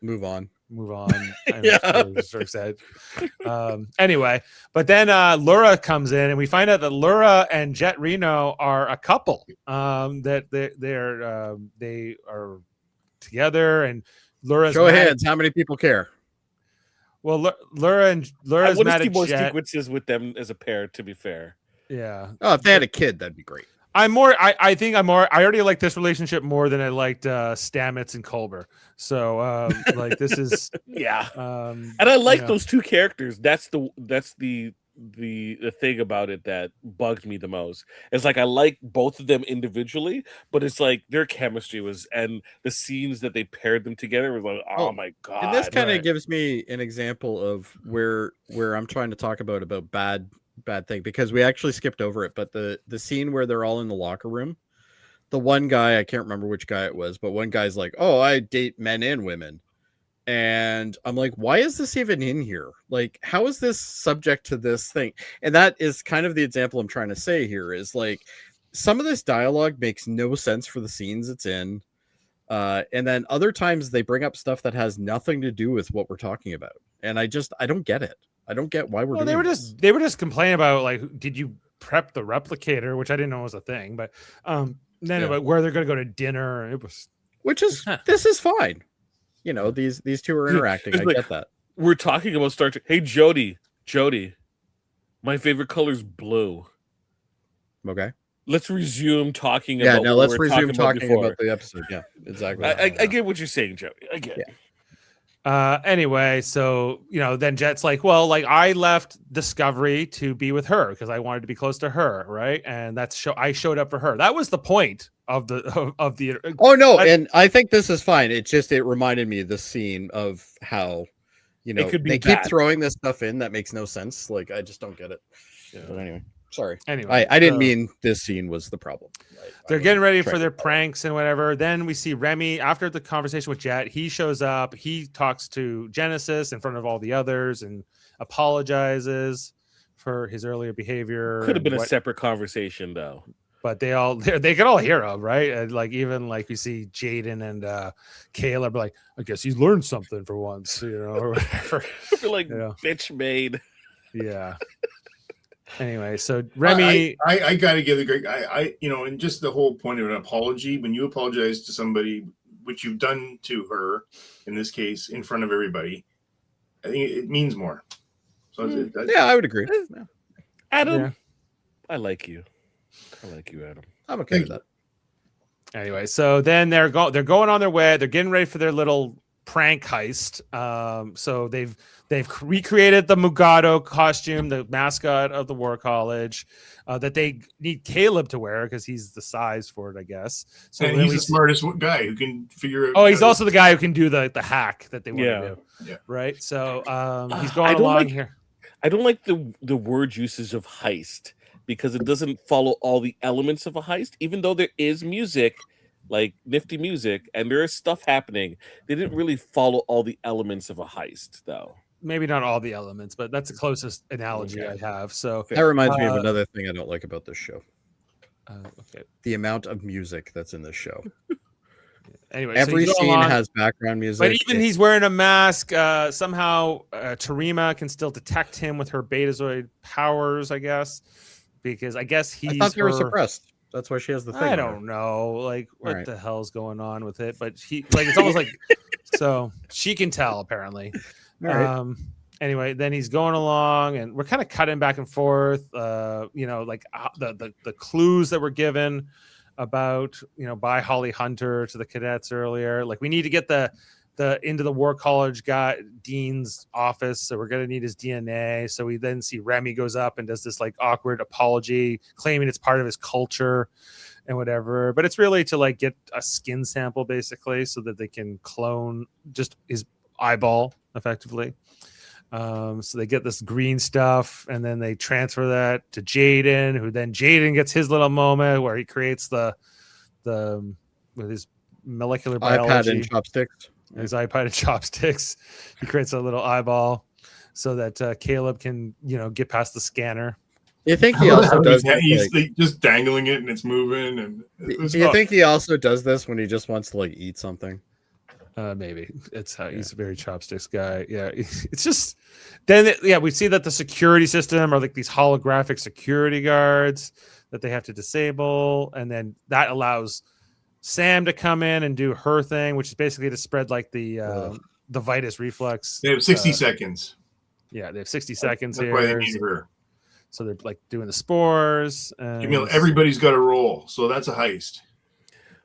Move on. Yeah. Anyway, but then Laura comes in and we find out that Laura and Jet Reno are a couple. That they are together, and Laura's Show of mad- hands. How many people care? Well, Laura's I want to mad see at more Jet. sequences with them as a pair. To be fair, Yeah. Oh, if they had a kid, that'd be great. I already like this relationship more than I liked Stamets and Culber. So like this is yeah. and And I like those two characters. That's the thing about it that bugged me the most. It's like I like both of them individually, but it's like their chemistry was, and the scenes that they paired them together was like, oh my god. And this kind of gives me an example of where I'm trying to talk about bad thing, because we actually skipped over it, but the scene where they're all in the locker room, the one guy, I can't remember which guy it was, but one guy's like, oh, I date men and women. And I'm like, why is this even in here? Like, how is this subject to this thing? And that is kind of the example I'm trying to say here is like, some of this dialogue makes no sense for the scenes it's in. And then other times they bring up stuff that has nothing to do with what we're talking about. And I don't get it. I don't get why we're doing they were this. just complaining about like, did you prep the replicator, which I didn't know was a thing, but then about where they're going to go to dinner. It was, which is this is fine. These two are interacting. I get that. We're talking about Star Trek. Hey, Jody, my favorite color's blue. Okay. Let's resume talking Yeah, about no, what let's we were resume talking before. about the episode. Yeah, exactly. I get what you're saying, Jody. I get it. Anyway, so then Jet's like, well, like I left Discovery to be with her because I wanted to be close to her, right? And I showed up for her. That was the point of the Oh no, and I think this is fine. It reminded me of the scene of how It could be they bad. keep throwing this stuff in that makes no sense. Like I just don't get it. Yeah. But anyway, sorry. Anyway, I didn't mean this scene was the problem. They're getting ready for their pranks and whatever. Then we see Remy after the conversation with Jet. He shows up. He talks to Genesis in front of all the others and apologizes for his earlier behavior. Could have been a separate conversation though. But they could all hear him, right? And like even like we see Jaden and Caleb like, I guess he's learned something for once, or whatever. Like bitch made. Yeah. Anyway, so Remy, I gotta give the great and just the whole point of an apology, when you apologize to somebody, which you've done to her in this case in front of everybody, I think it means more. So yeah, I would agree. Adam, Yeah. I like you, Adam. I'm okay with that. Anyway, so then they're going on their way. They're getting ready for their little prank heist. So they've recreated the Mugado costume, the mascot of the War College, that they need Caleb to wear because he's the size for it, I guess. So and he's the smartest guy who can figure out. Oh, he's also the guy who can do the hack that they want to do. Yeah. Right. So he's going along here. I don't like the word usage of heist because it doesn't follow all the elements of a heist, even though there is music, like nifty music, and there is stuff happening. They didn't really follow all the elements of a heist, though. Maybe not all the elements, but that's the closest analogy I have. So That reminds me of another thing I don't like about this show. Okay. The amount of music that's in this show. Anyway, every so scene has background music. But even he's wearing a mask. Somehow Tarima can still detect him with her Betazoid powers, I guess, because I guess he's. I thought they were suppressed. That's why she has the thing. I don't know, like what right. the hell's going on with it, but it's almost like so she can tell apparently. Right. Anyway, then he's going along, and we're kind of cutting back and forth. Like the clues that were given about by Holly Hunter to the cadets earlier. Like we need to get the into the War College guy Dean's office, so we're gonna need his DNA. So we then see Remy goes up and does this like awkward apology, claiming it's part of his culture and whatever. But it's really to like get a skin sample basically, so that they can clone just his eyeball effectively. So they get this green stuff, and then they transfer that to Jaden, who then Jaden gets his little moment where he creates the with his molecular biology iPad and chopsticks. His iPad and chopsticks. He creates a little eyeball so that Caleb can, get past the scanner. You think he also does? He's just dangling it and it's moving. And you think he also does this when he just wants to eat something? Maybe it's how he's a very chopsticks guy. Yeah, it's just then. We see that the security system are these holographic security guards that they have to disable, and then that allows Sam to come in and do her thing, which is basically to spread the Vitus Reflux. They have 60 seconds. Yeah, they have 60 seconds That's here. why they need her. So they're doing the spores. Everybody's got a roll, so that's a heist.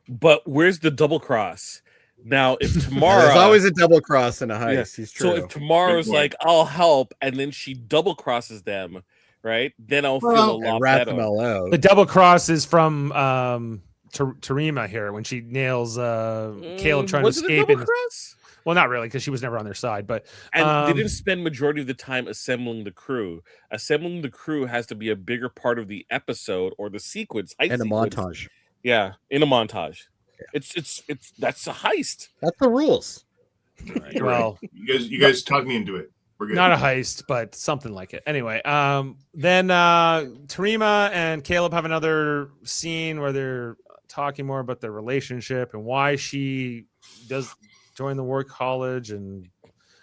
But where's the double cross? Now, if tomorrow there's always a double cross in a heist. Yeah. He's true. So if tomorrow's I'll help, and then she double crosses them, right? Then I'll feel a lot better. The double cross is from Tarima here when she nails Caleb trying to escape. Well, not really, because she was never on their side. But they didn't spend majority of the time assembling the crew. Assembling the crew has to be a bigger part of the episode or the sequence. And a montage. Yeah, in a montage. Yeah. It's that's a heist. That's the rules. Right. Well, you guys talked me into it. We're good. Not a heist, but something like it. Anyway, then Tarima and Caleb have another scene where they're talking more about their relationship and why she does join the war college, and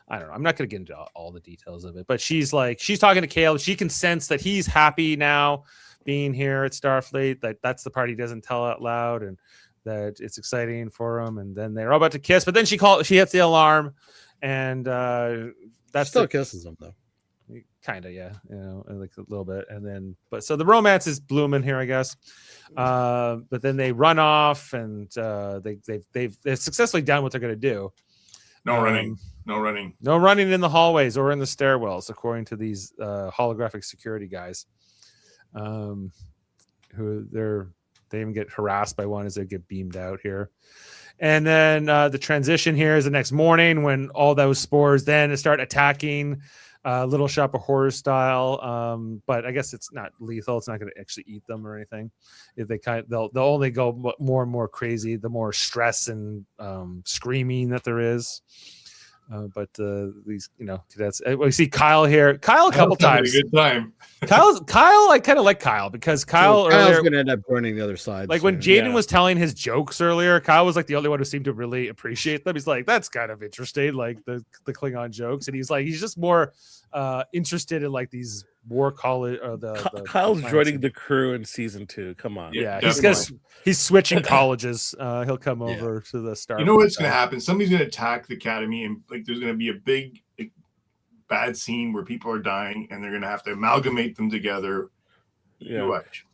I don't know. I'm not going to get into all the details of it, but she's talking to Caleb. She can sense that he's happy now being here at Starfleet. That's the part he doesn't tell out loud, and that it's exciting for him. And then they're all about to kiss, but then she hits the alarm, and that's still kisses him though. Kind of, yeah, a little bit, and then so the romance is blooming here, I guess. But then they run off, and they've successfully done what they're going to do. No running in the hallways or in the stairwells, according to these holographic security guys. Who they even get harassed by one as they get beamed out here. And then the transition here is the next morning when all those spores then start attacking. Little Shop of Horrors style, but I guess it's not lethal. It's not going to actually eat them or anything. If they'll only go more and more crazy the more stress and screaming that there is. But these cadets, we see Kyle here. Kyle a couple times. A good time. Kyle, I kind of like Kyle because Kyle's going to end up joining the other side. When Jaden was telling his jokes earlier, Kyle was the only one who seemed to really appreciate them. He's like, that's kind of interesting, the Klingon jokes, and he's just more interested in these war college. Kyle's joining the crew in season 2. Come on, yeah, he's switching colleges. He'll come over to the Star. You know what's going to happen? Somebody's going to attack the academy, and there's going to be a big bad scene where people are dying, and they're going to have to amalgamate them together. Yeah. Watch.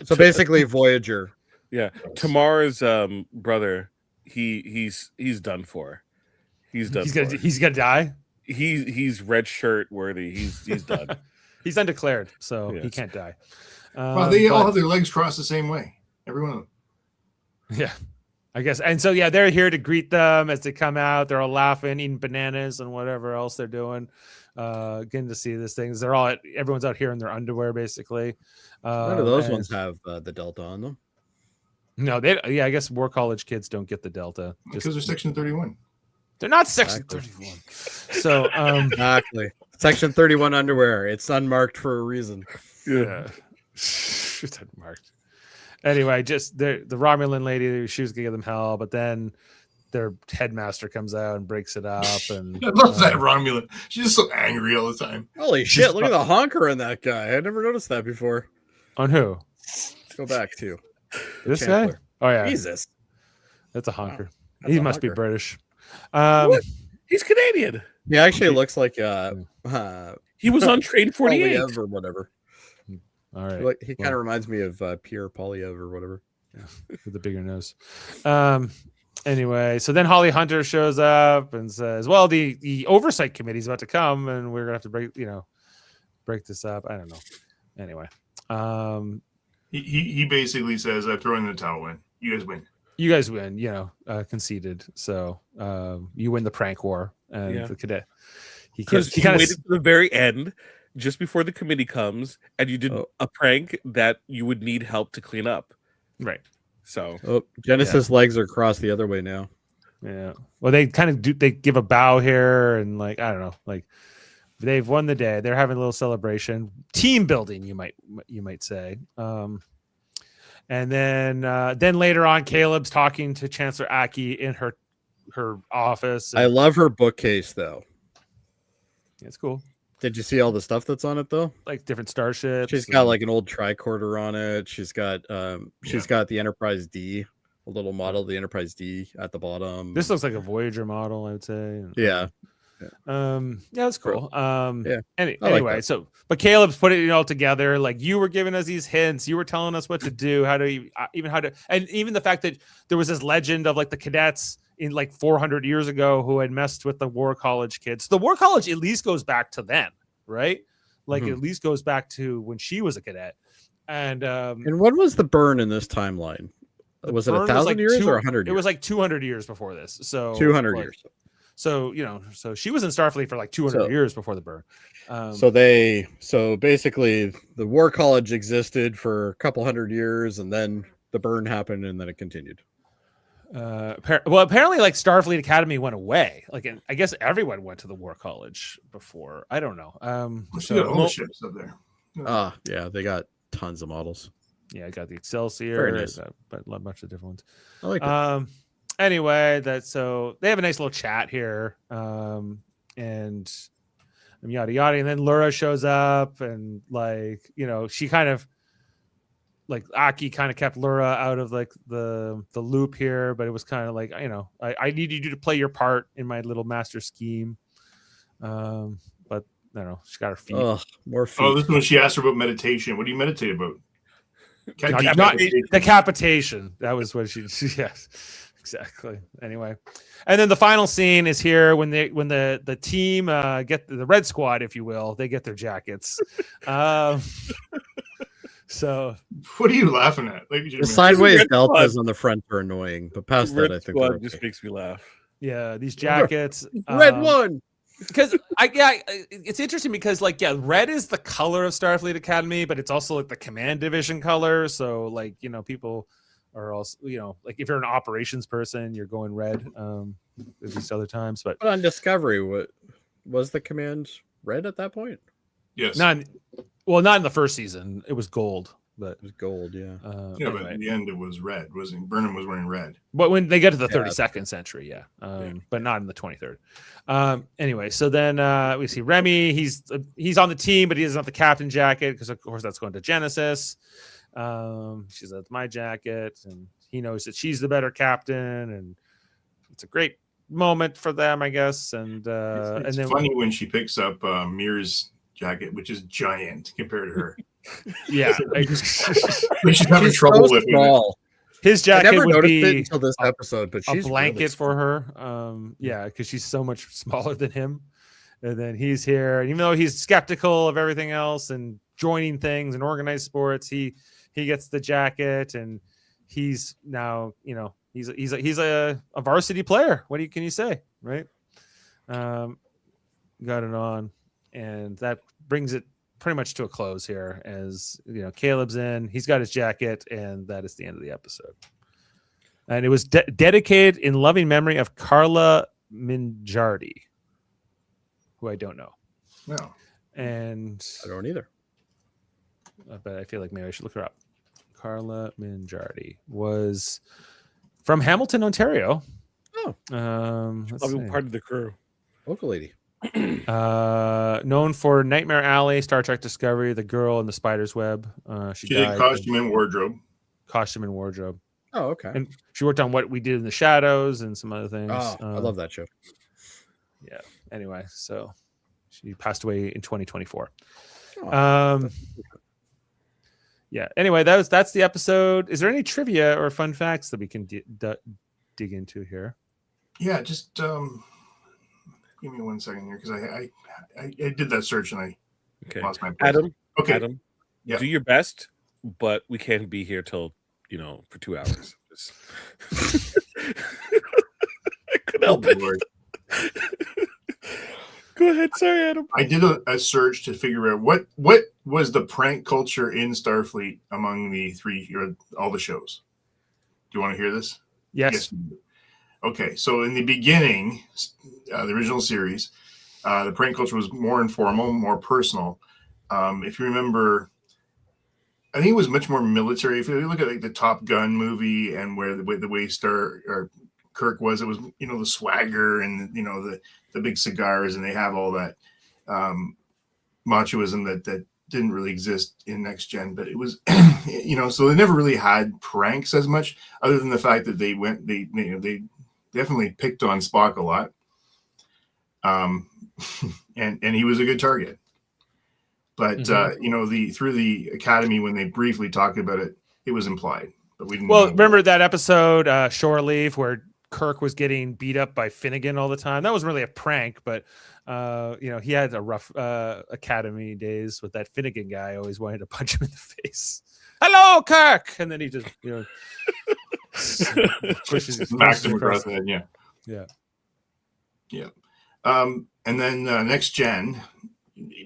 So basically, Voyager. Yeah, Tamara's brother. He's done for. He's done. He's gonna die. He's red shirt worthy. He's done. He's undeclared, so he can't die. Well, they all have their legs crossed the same way. Every one of them. Yeah, I guess. And so they're here to greet them as they come out. They're all laughing, eating bananas and whatever else they're doing. Getting to see these things. Everyone's out here in their underwear, basically. None of those ones have the Delta on them. No, I guess war college kids don't get the Delta because they're Section 31. They're not Section 31. So exactly. Section 31 underwear. It's unmarked for a reason. Yeah. It's unmarked. Anyway, just the Romulan lady, she was gonna give them hell, but then their headmaster comes out and breaks it up. And I love that Romulan. She's just so angry all the time. Holy shit! Look at the honker in that guy. I never noticed that before. On who? Let's go back to this guy. Oh yeah, Jesus, that's a honker. Wow. He must be British. He's Canadian. He actually looks like he was on Train 48 or whatever. All right, he kind of reminds me of Pierre Polyev or whatever. Yeah, with the bigger nose. Anyway, so then Holly Hunter shows up and says, "Well, the oversight committee is about to come, and we're gonna have to break this up." I don't know. Anyway, he basically says, "I throw in the towel in. You guys win. You guys win. Conceded. So you win the prank war." And the cadet, Because you waited to the very end, just before the committee comes, and you did a prank that you would need help to clean up. Right. So, Genesis legs are crossed the other way now. Yeah. Well, they kind of do. They give a bow here, and like I don't know, like they've won the day. They're having a little celebration, team building. You might say. And then later on, Caleb's talking to Chancellor Aki in her office. I love her bookcase though. It's cool. Did you see all the stuff that's on it though? Like different starships. She's got like an old tricorder on it. She's got the Enterprise D, a little model of the Enterprise D at the bottom. This looks like a Voyager model, I would say. Yeah. That's cool. Anyway, but Caleb's putting it all together. Like you were giving us these hints, you were telling us what to do, and even the fact that there was this legend of like the cadets in like 400 years ago who had messed with the War College kids. The War College at least goes back to then, right? Like at least goes back to when she was a cadet. And what was the burn in this timeline? Was it 1,000 years or 100 years? It was like 200 years before this. So 200 years. So so she was in Starfleet for like 200 years before the burn. So basically the War College existed for a couple hundred years, and then the burn happened, and then it continued. Apparently like Starfleet Academy went away. Like I guess everyone went to the War College before. I don't know. She got all the ships up there. Yeah, they got tons of models. Yeah, I got the Excelsior, very nice. But a bunch of different ones. I like that. Anyway, so they have a nice little chat here, and yada yada, and then Lura shows up, and like she kind of like Aki kind of kept Lura out of like the loop here, but it was kind of like I needed you to play your part in my little master scheme, but I don't know, she got her feet. More feet. This is when she asked her about meditation. What do you meditate about? Decapitation. That was what she yes. Exactly. Anyway, and then the final scene is here when the team get the Red Squad, if you will, they get their jackets. So what are you laughing at? The sideways deltas on the front are annoying, but past that, I think it just makes me laugh. Yeah, these jackets. Red one. Because it's interesting because red is the color of Starfleet Academy, but it's also like the command division color. So like people are also like if you're an operations person, you're going red. At least other times, but on Discovery, what was the command red at that point? Yes. Not in the first season. It was gold, but it was gold. Yeah. But in the end, it was red. Burnham was wearing red. But when they get to the 32nd century, but not in the 23rd. Anyway, so then we see Remy. He's on the team, but he doesn't have the captain jacket because, of course, that's going to Genesis. She says, "That's my jacket," and he knows that she's the better captain, and it's a great moment for them, I guess. And it's then funny when she picks up Mir's jacket, which is giant compared to her. Yeah, she's having trouble with it. His jacket would be it until this episode, but she's a blanket really for her. Because she's so much smaller than him. And then he's here, and even though he's skeptical of everything else and joining things and organized sports, he gets the jacket, and he's now he's a varsity player. What can you say, right? Got it on, and that brings it pretty much to a close here. As Caleb's in, he's got his jacket, and that is the end of the episode. And it was dedicated in loving memory of Carla Minjardi, who I don't know. No, and I don't either. But I feel like maybe I should look her up. Carla Minjardi was from Hamilton, Ontario. Oh, probably part of the crew. Local lady. Known for Nightmare Alley, Star Trek Discovery, The Girl in the Spider's Web. She did costume and wardrobe. Oh, okay. And she worked on What We Did in the Shadows and some other things. Oh, I love that show. Yeah. Anyway, so she passed away in 2024. Oh. Yeah. Anyway, that's the episode. Is there any trivia or fun facts that we can dig into here? Yeah, just give me 1 second here because I did that search and I lost my place. Adam, do your best, but we can't be here till for 2 hours. I couldn't help it. Go ahead. Sorry, Adam. I did a search to figure out what was the prank culture in Starfleet among the all the shows. Do you want to hear this? Yes. You do. Okay, so in the beginning, the original series, the prank culture was more informal, more personal. If you remember, I think it was much more military. If you look at like the Top Gun movie and where the way Kirk was, it was the swagger and the big cigars, and they have all that machoism that didn't really exist in Next Gen, but it was so they never really had pranks as much, other than the fact that they definitely picked on Spock a lot, and he was a good target. But through the Academy, when they briefly talked about it, it was implied, but we didn't. Well, remember that episode, Shore Leave, where Kirk was getting beat up by Finnegan all the time? That wasn't really a prank, but he had a rough Academy days with that Finnegan guy. Always wanted to punch him in the face. Hello, Kirk, and then he just pushes him across the head. Yeah. And then Next Gen,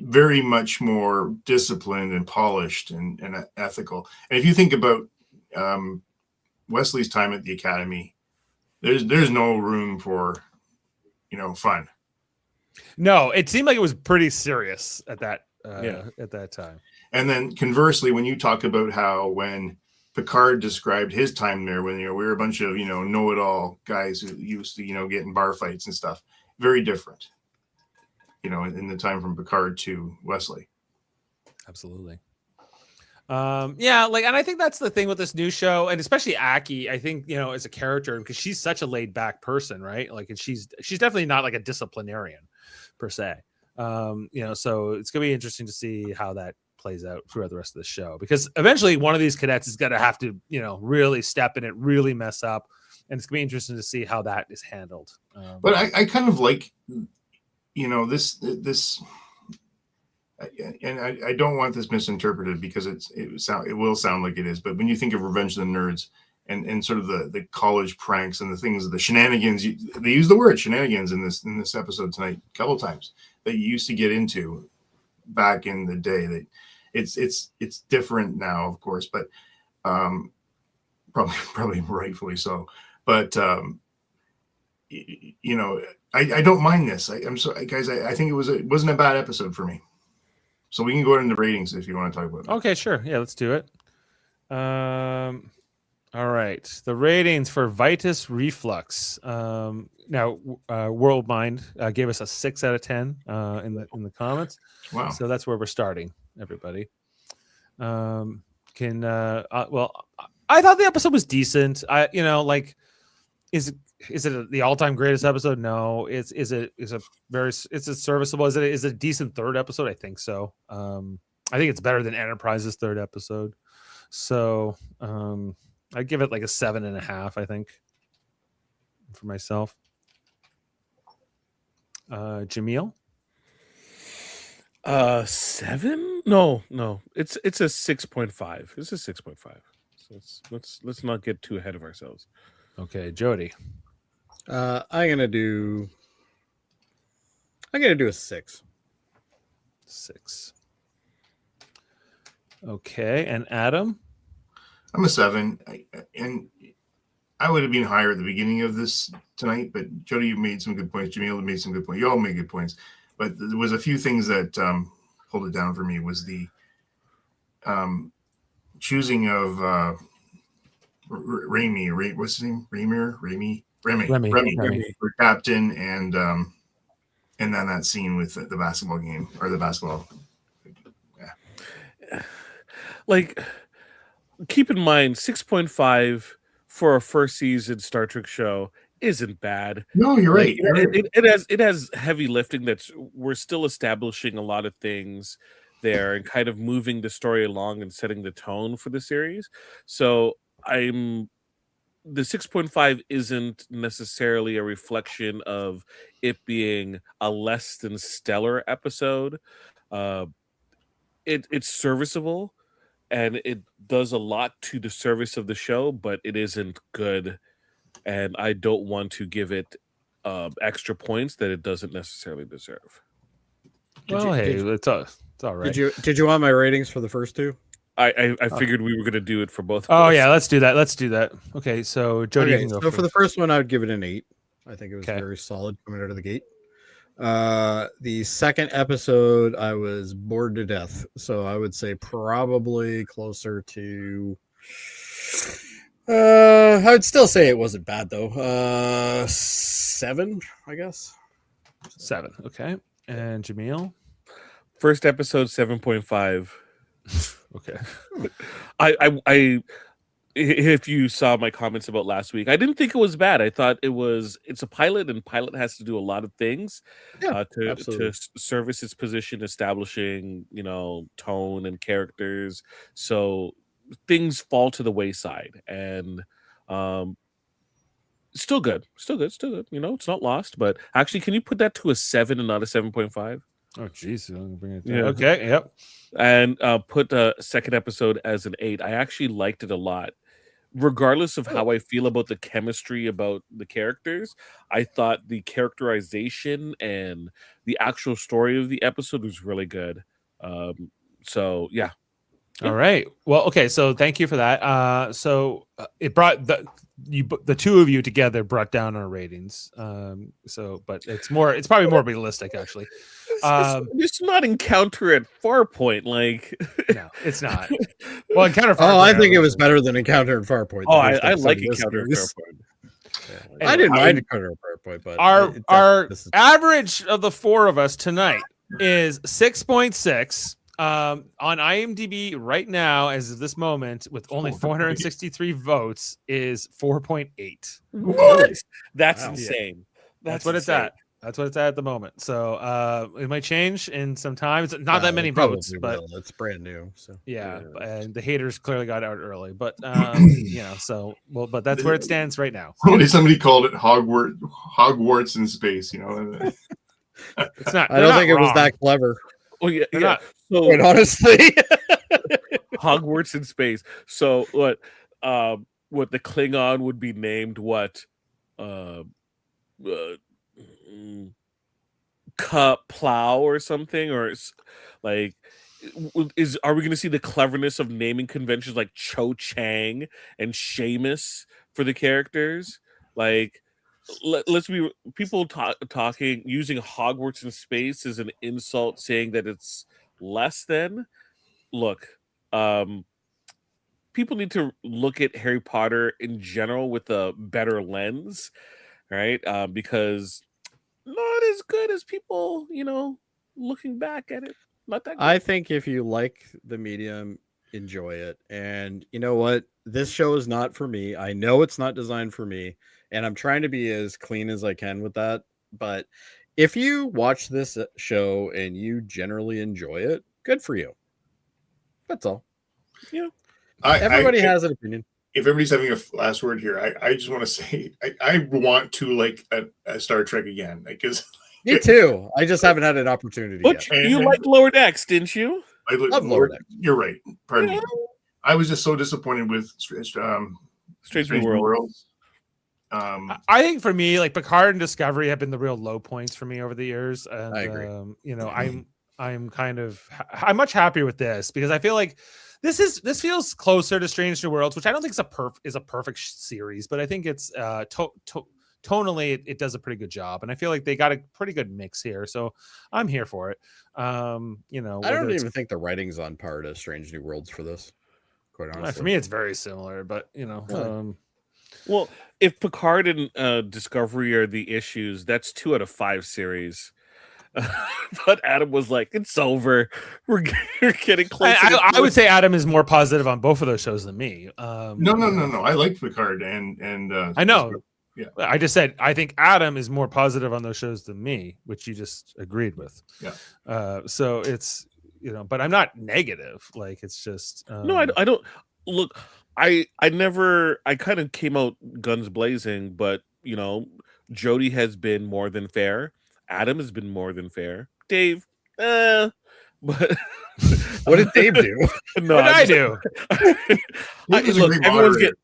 very much more disciplined and polished and ethical. And if you think about Wesley's time at the Academy, there's no room for fun. No, it seemed like it was pretty serious at that time. And then conversely, when you talk about how when Picard described his time there, when we were a bunch of know-it-all guys who used to get in bar fights and stuff, very different. In the time from Picard to Wesley. Absolutely. And I think that's the thing with this new show, and especially Aki, I think, as a character, because she's such a laid back person, right? Like, and she's definitely not like a disciplinarian per se. So it's gonna be interesting to see how that plays out throughout the rest of the show, because eventually one of these cadets is gonna have to, really step in it, really mess up, and it's gonna be interesting to see how that is handled. But I kind of like, this. And I don't want this misinterpreted, because it will sound like it is. But when you think of Revenge of the Nerds and sort of the college pranks and the things, the shenanigans, they use the word shenanigans in this episode tonight a couple of times, that you used to get into back in the day. That it's different now, of course, but probably rightfully so. But I don't mind this. I'm sorry, guys. I think it wasn't a bad episode for me. So we can go into ratings if you want to talk about it. Okay, sure. Yeah, let's do it. All right. The ratings for Vitus Reflux. Now, World Mind gave us a 6 out of 10 in the comments. Wow. So that's where we're starting, everybody. Well, I thought the episode was decent. Is it the all-time greatest episode? No. Is it serviceable? Is it a decent third episode? I think so. I think it's better than Enterprise's third episode. So I give it like a 7.5, I think, for myself. Jameel? 7? No. It's a 6.5. It's a 6.5. So let's not get too ahead of ourselves. Okay, Jody. I'm gonna do a 6. 6. Okay, and Adam? I'm a 7, and I would have been higher at the beginning of this tonight, but Jody, you made some good points. Jameel made some good points. You all made good points, but there was a few things that pulled it down for me. Was the choosing of Remy. What's his name? Remy for captain, and then that scene with the basketball game, or the basketball. Yeah. Like, keep in mind, 6.5 for a first season Star Trek show isn't bad. No, you're right. It has heavy lifting. We're still establishing a lot of things there and kind of moving the story along and setting the tone for the series. So the 6.5 isn't necessarily a reflection of it being a less than stellar episode. It's serviceable, and it does a lot to the service of the show, but it isn't good, and I don't want to give it extra points that it doesn't necessarily deserve. Well, hey, it's all right. Did you want my ratings for the first two? I figured we were gonna do it for both. Oh yeah, let's do that. Okay, so Jody, you Okay, can go so first. for the first one, I would give it an 8. I think it was Okay. very solid coming out of the gate. The second episode, I was bored to death, so I would say probably closer to. I would still say it wasn't bad though. 7, I guess. 7. Okay, and Jameel. First episode 7.5. Okay. I if you saw my comments about last week, I didn't think it was bad. I thought it's a pilot, and pilot has to do a lot of things to service its position, establishing tone and characters. So things fall to the wayside, and still good. It's not lost. But actually, can you put that to a 7 and not a 7.5? Oh jeez, bring it down. Yeah. Okay, yep. And put the second episode as an 8. I actually liked it a lot. Regardless of how I feel about the chemistry about the characters, I thought the characterization and the actual story of the episode was really good. So yeah. All right. Well, okay. So thank you for that. So it brought the two of you together brought down our ratings. But it's probably more realistic actually. It's not Encounter at Farpoint, like no, it's not. Well, Encounter. Oh, I think it was better than Encounter at Farpoint. Oh, I like Encounter at Farpoint. Yeah. I didn't mind Encounter at Farpoint, but our average of the four of us tonight is 6.6. On IMDb right now, as of this moment, with only 463 votes, is 4.8. What? That's insane. That's what insane. It's at. That's what it's at the moment. So it might change in some time. It's not that many votes, but it's brand new. So yeah, and the haters clearly got out early. But but that's where it stands right now. Somebody called it Hogwarts in space. It's not. I don't think it was that clever. Oh yeah. So, quite honestly, Hogwarts in space. So what the Klingon would be named what? Cut plow or something, or like are we going to see the cleverness of naming conventions like Cho Chang and Seamus for the characters? Like let's be people talking using Hogwarts in space as an insult, saying that it's less than. Look, people need to look at Harry Potter in general with a better lens, right? Because not as good as people, looking back at it. Not that good. I think if you like the medium, enjoy it. And you know what? This show is not for me. I know it's not designed for me, and I'm trying to be as clean as I can with that. But if you watch this show and you generally enjoy it, good for you. That's all. Yeah. Everybody has an opinion. If everybody's having a last word here, I just want to say I want to like a Star Trek again. Because me too. I just haven't had an opportunity yet. You liked Lower Decks, didn't you? I love Lower Decks. You're right. Pardon me. I was just so disappointed with Strange New Worlds. I think for me, like Picard and Discovery have been the real low points for me over the years. And, I agree. I'm much happier with this because I feel like this feels closer to Strange New Worlds, which I don't think is a perfect series, but I think it's tonally it does a pretty good job, and I feel like they got a pretty good mix here, so I'm here for it. I don't even think the writing's on par to Strange New Worlds for this. Quite honestly, for me, it's very similar, but well, if Picard and Discovery are the issues, that's 2 out of 5 series. But Adam was like, "It's over. We're getting close." I would say Adam is more positive on both of those shows than me. No. I liked Picard and I know. Yeah, I just said I think Adam is more positive on those shows than me, which you just agreed with. Yeah. So it's but I'm not negative. Like it's just no. I don't look. I kind of came out guns blazing, but Jody has been more than fair. Adam has been more than fair. Dave, but what did Dave do? No, what did I do? Look,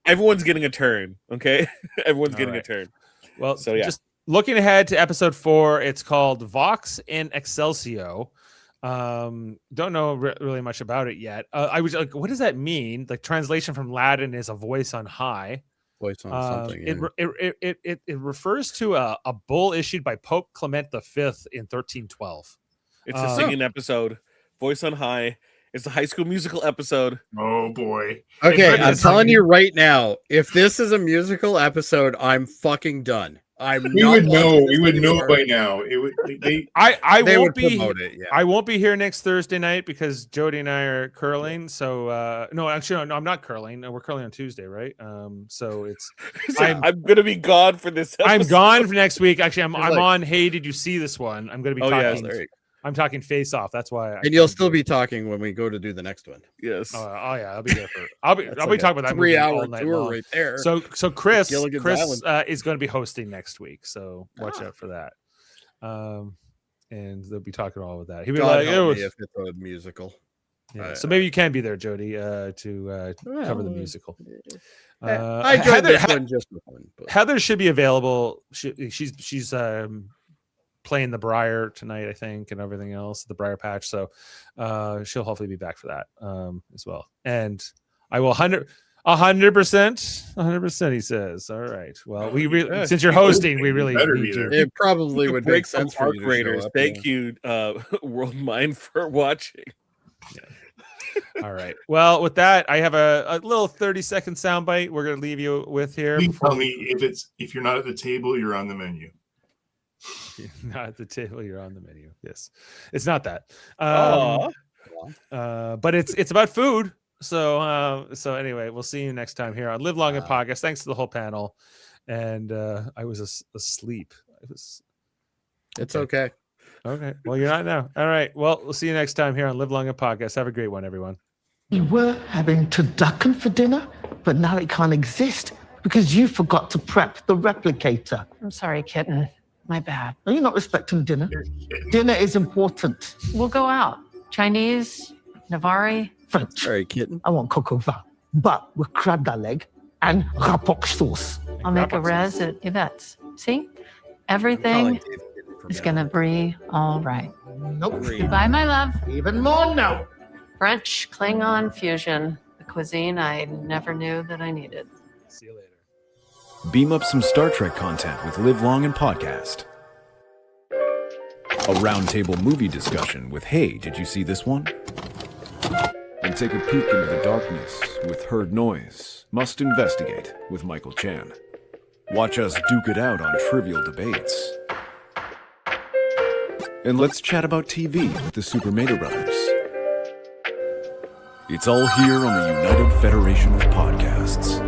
everyone's getting a turn. Okay, everyone's getting a turn. Well, so yeah. Just looking ahead to episode 4, it's called Vox in Excelsior. Don't know really much about it yet. I was like, what does that mean? Like translation from Latin is a voice on high. Voice on something. Yeah. It refers to a bull issued by Pope Clement V in 1312. It's a singing episode. Voice on high. It's a High School Musical episode. Oh boy. Okay, I'm telling you right now, if this is a musical episode, I'm fucking done. We would know by now. It would. I They won't would be. promote it, yeah. I won't be here next Thursday night because Jody and I are curling. So no, actually, no, I'm not curling. We're curling on Tuesday, right? So it's. I'm gonna be gone for this episode. I'm gone for next week. Actually, I'm on. Hey, did you see this one? I'm gonna be talking. Yes. I'm talking Face Off. That's why. And you'll still be talking when we go to do the next one. Yes. Oh yeah, I'll be there for. I'll be talking about that 3-hour all night tour long. right there. So Chris Gilligan's Island. is going to be hosting next week. So watch out for that. And they'll be talking all of that. He'll be God like, help me if it's a musical. yeah. So maybe you can be there, Jody, to cover the musical. I joined this one just for fun. But. Heather should be available. She's playing the Briar tonight, I think, and everything else, the Briar Patch. So she'll hopefully be back for that as well. And I will 100%. He says, all right. Well, since you're hosting, we really need you. It probably would make sense for you to Raiders. show up, Thank you, World Mind, for watching. Yeah. All right. Well, with that, I have a little 30-second soundbite we're going to leave you with here. Please tell me if you're not at the table, you're on the menu. You're not at the table, you're on the menu. Yes, it's not that. But it's about food. So anyway, we'll see you next time here on Live Long and Podcast. Thanks to the whole panel. And I was asleep. It's okay. Okay. Well, you're not now. All right. Well, we'll see you next time here on Live Long and Podcast. Have a great one, everyone. We were having turducken for dinner, but now it can't exist because you forgot to prep the replicator. I'm sorry, kitten. My bad. Are you not respecting dinner? Dinner is important. We'll go out. Chinese, Navari. French. Sorry, kitten. I want coq au vin, but with crab da leg and rapoc sauce. I'll make a res at Yvette's. See? Everything is going to be all right. Nope. Goodbye, my love. Even more now. French Klingon fusion. The cuisine I never knew that I needed. See you later. Beam up some Star Trek content with Live Long and Podcast. A roundtable movie discussion with Hey, did you see this one? And take a peek into the darkness with Heard Noise, Must Investigate with Michael Chan. Watch us duke it out on trivial debates. And let's chat about TV with the Super Mater Brothers. It's all here on the United Federation of Podcasts.